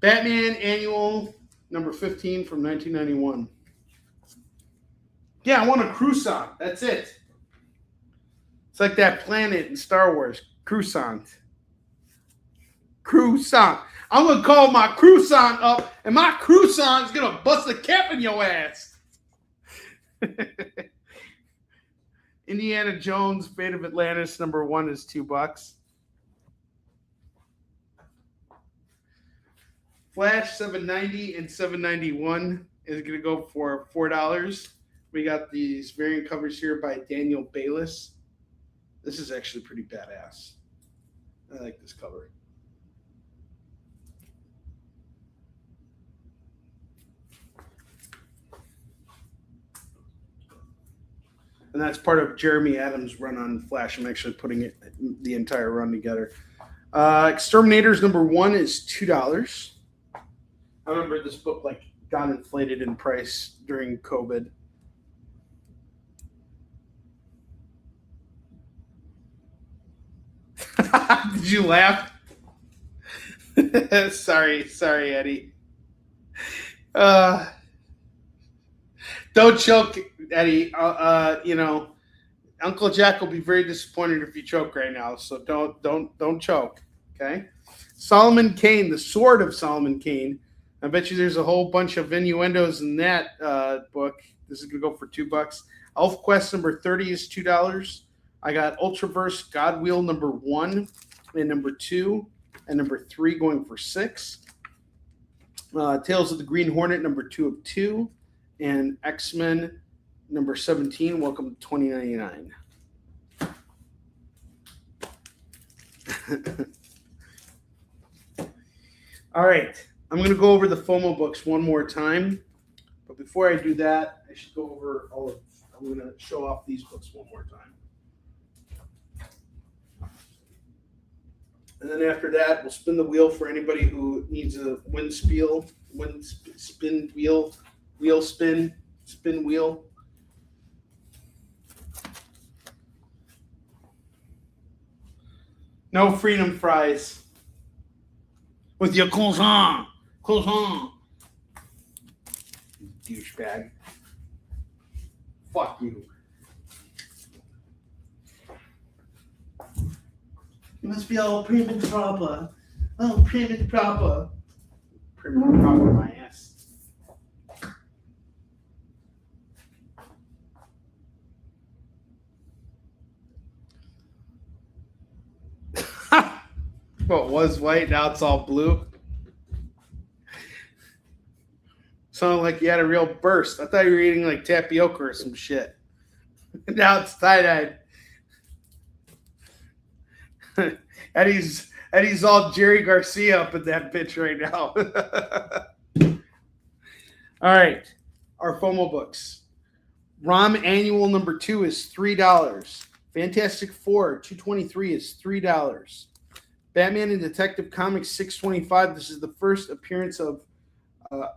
Batman Annual number 15 from 1991. Yeah, I want a croissant. That's it. It's like that planet in Star Wars. Croissant. Croissant. I'm going to call my croissant up, and my croissant is going to bust a cap in your ass. Indiana Jones, Fate of Atlantis, #1 is $2. Flash 790 and 791 is going to go for $4. We got these variant covers here by Daniel Bayliss. This is actually pretty badass. I like this cover. And that's part of Jeremy Adams' run on Flash. I'm actually putting the entire run together. Exterminators #1 is $2. I remember this book like got inflated in price during COVID. Did you laugh? sorry, Eddie. Don't choke, Eddie. Uncle Jack will be very disappointed if you choke right now. So don't choke. Okay. Solomon Kane, the Sword of Solomon Kane. I bet you there's a whole bunch of innuendos in that book. This is gonna go for $2. ElfQuest #30 is $2. I got Ultraverse Godwheel #1 and #2 and #3 going for $6. Tales of the Green Hornet #2 of 2. And X-Men #17, welcome to 2099. All right, I'm going to go over the FOMO books one more time. But before I do that, I should go over I'm going to show off these books one more time. And then after that, we'll spin the wheel for anybody who needs a spin wheel wheel. No freedom fries. With your croissant. Douchebag. Fuck you. You must be all prim and proper. Oh, prim and proper. Prim and proper, my ass. Well, it was white, now it's all blue. Sounded like you had a real burst. I thought you were eating like tapioca or some shit. Now it's tie-dyed. Eddie's all Jerry Garcia up in that bitch right now. All right, our FOMO books. ROM Annual #2 is $3. Fantastic Four 223 is $3. Batman and Detective Comics 625. This is the first appearance of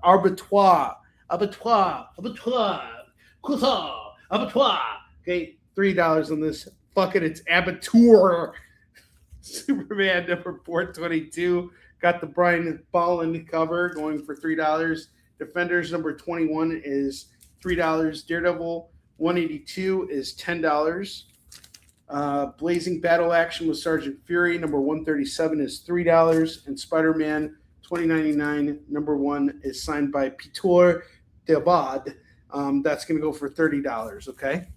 Abattoir. Okay, $3 on this. Fuck it, it's Abattoir. Superman #422. Got the Brian Bolland cover going for $3. Defenders #21 is $3. Daredevil 182 is $10. Blazing Battle Action with Sergeant Fury #137 is $3. And Spider-Man 2099 #1 is signed by Peter Devod. That's going to go for $30. Okay.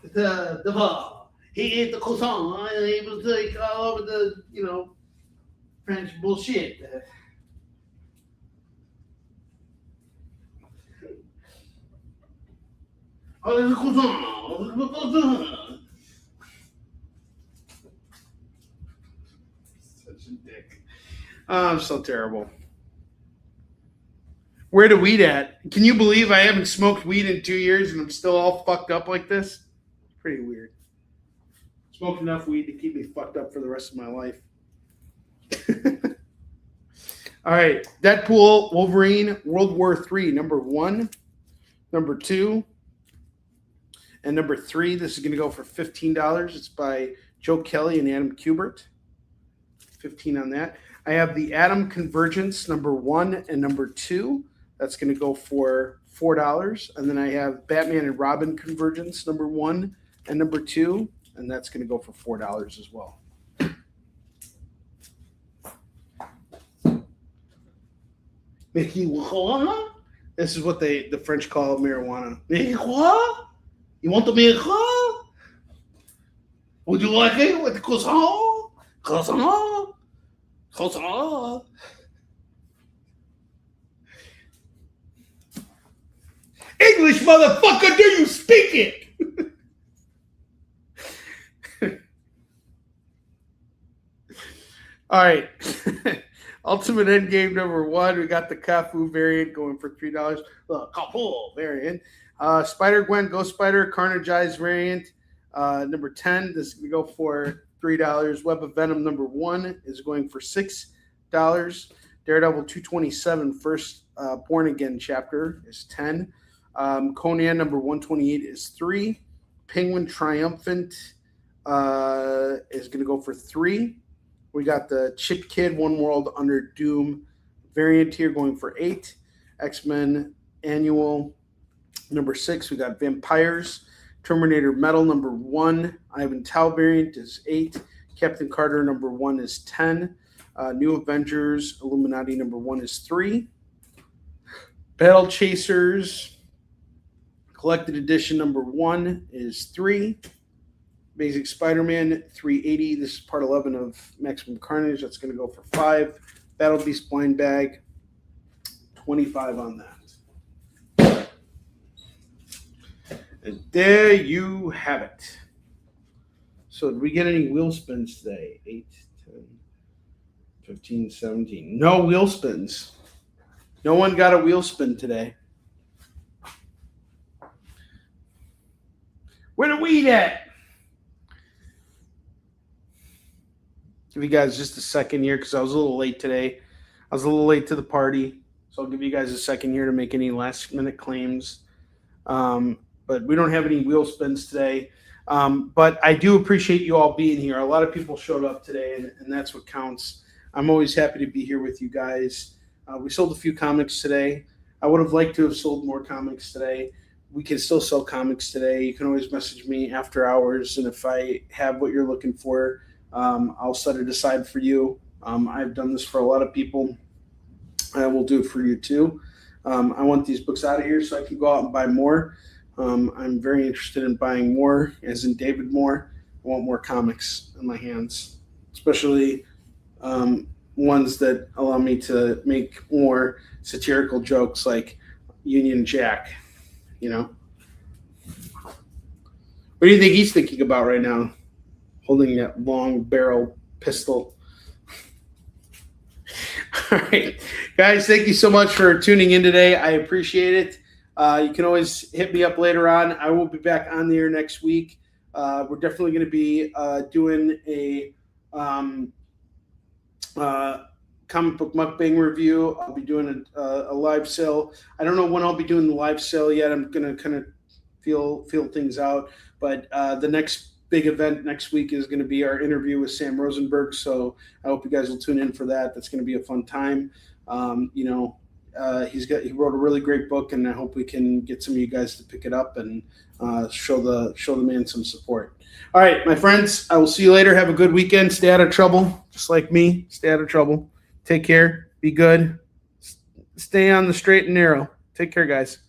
The Devod. He ate the croissant. He was like all over the French bullshit. Oh, there's a croissant. Such a dick. Oh, I'm so terrible. Where the weed at? Can you believe I haven't smoked weed in 2 years and I'm still all fucked up like this? Pretty weird. Smoked enough weed to keep me fucked up for the rest of my life. All right. Deadpool, Wolverine, World War III, #1, #2, and #3. This is going to go for $15. It's by Joe Kelly and Adam Kubert. 15 on that. I have the Atom Convergence #1 and #2 That's going to go for $4. And then I have Batman and Robin Convergence, number 1 and number 2, and that's going to go for $4 as well. Marijuana? This is what the French call marijuana. Marijuana? You want the marijuana? Would you like it with the croissant? Croissant? Croissant? English, motherfucker, do you speak it? All right. Ultimate Endgame number 1. We got the Kafu variant going for $3. The Kafu variant. Spider-Gwen, Ghost Spider, Carnage Eyes variant. Number 10. This is going to go for $3. Web of Venom number 1 is going for $6. Daredevil 227 first Born Again chapter is 10. Conan number 128 is 3. Penguin Triumphant is going to go for 3. We got the Chip Kid One World Under Doom variant here going for 8. X-Men Annual number 6. We got Vampires. Terminator Metal number 1. Ivan Tau variant is 8. Captain Carter number 1 is 10. New Avengers Illuminati number 1 is 3. Battle Chasers Collected Edition number 1 is 3. Basic Spider-Man 380. This is part 11 of Maximum Carnage. That's going to go for 5. Battle Beast Blind Bag 25 on that. And there you have it. So did we get any wheel spins today? 8, 10, 15, 17. No wheel spins. No one got a wheel spin today. Where the weed at? Give you guys just a second here because I was a little late today. I was a little late to the party. So I'll give you guys a second here to make any last minute claims. But we don't have any wheel spins today. But I do appreciate you all being here. A lot of people showed up today, and that's what counts. I'm always happy to be here with you guys. We sold a few comics today. I would have liked to have sold more comics today. We can still sell comics today. You can always message me after hours, and if I have what you're looking for, I'll set it aside for you. I've done this for a lot of people. I will do it for you too. I want these books out of here so I can go out and buy more. I'm very interested in buying more, as in David Moore. I want more comics in my hands, especially ones that allow me to make more satirical jokes like Union Jack, you know. What do you think he's thinking about right now? Holding that long barrel pistol. All right, guys, thank you so much for tuning in today. I appreciate it. You can always hit me up later on. I will be back on the air next week. We're definitely going to be doing a comic book mukbang review. I'll be doing a live sale. I don't know when I'll be doing the live sale yet. I'm going to kind of feel things out. But the next big event next week is going to be our interview with Sam Rosenberg. So I hope you guys will tune in for that. That's going to be a fun time. He wrote a really great book, and I hope we can get some of you guys to pick it up and show the man some support. All right, my friends, I will see you later. Have a good weekend. Stay out of trouble, just like me. Stay out of trouble. Take care. Be good. Stay on the straight and narrow. Take care, guys.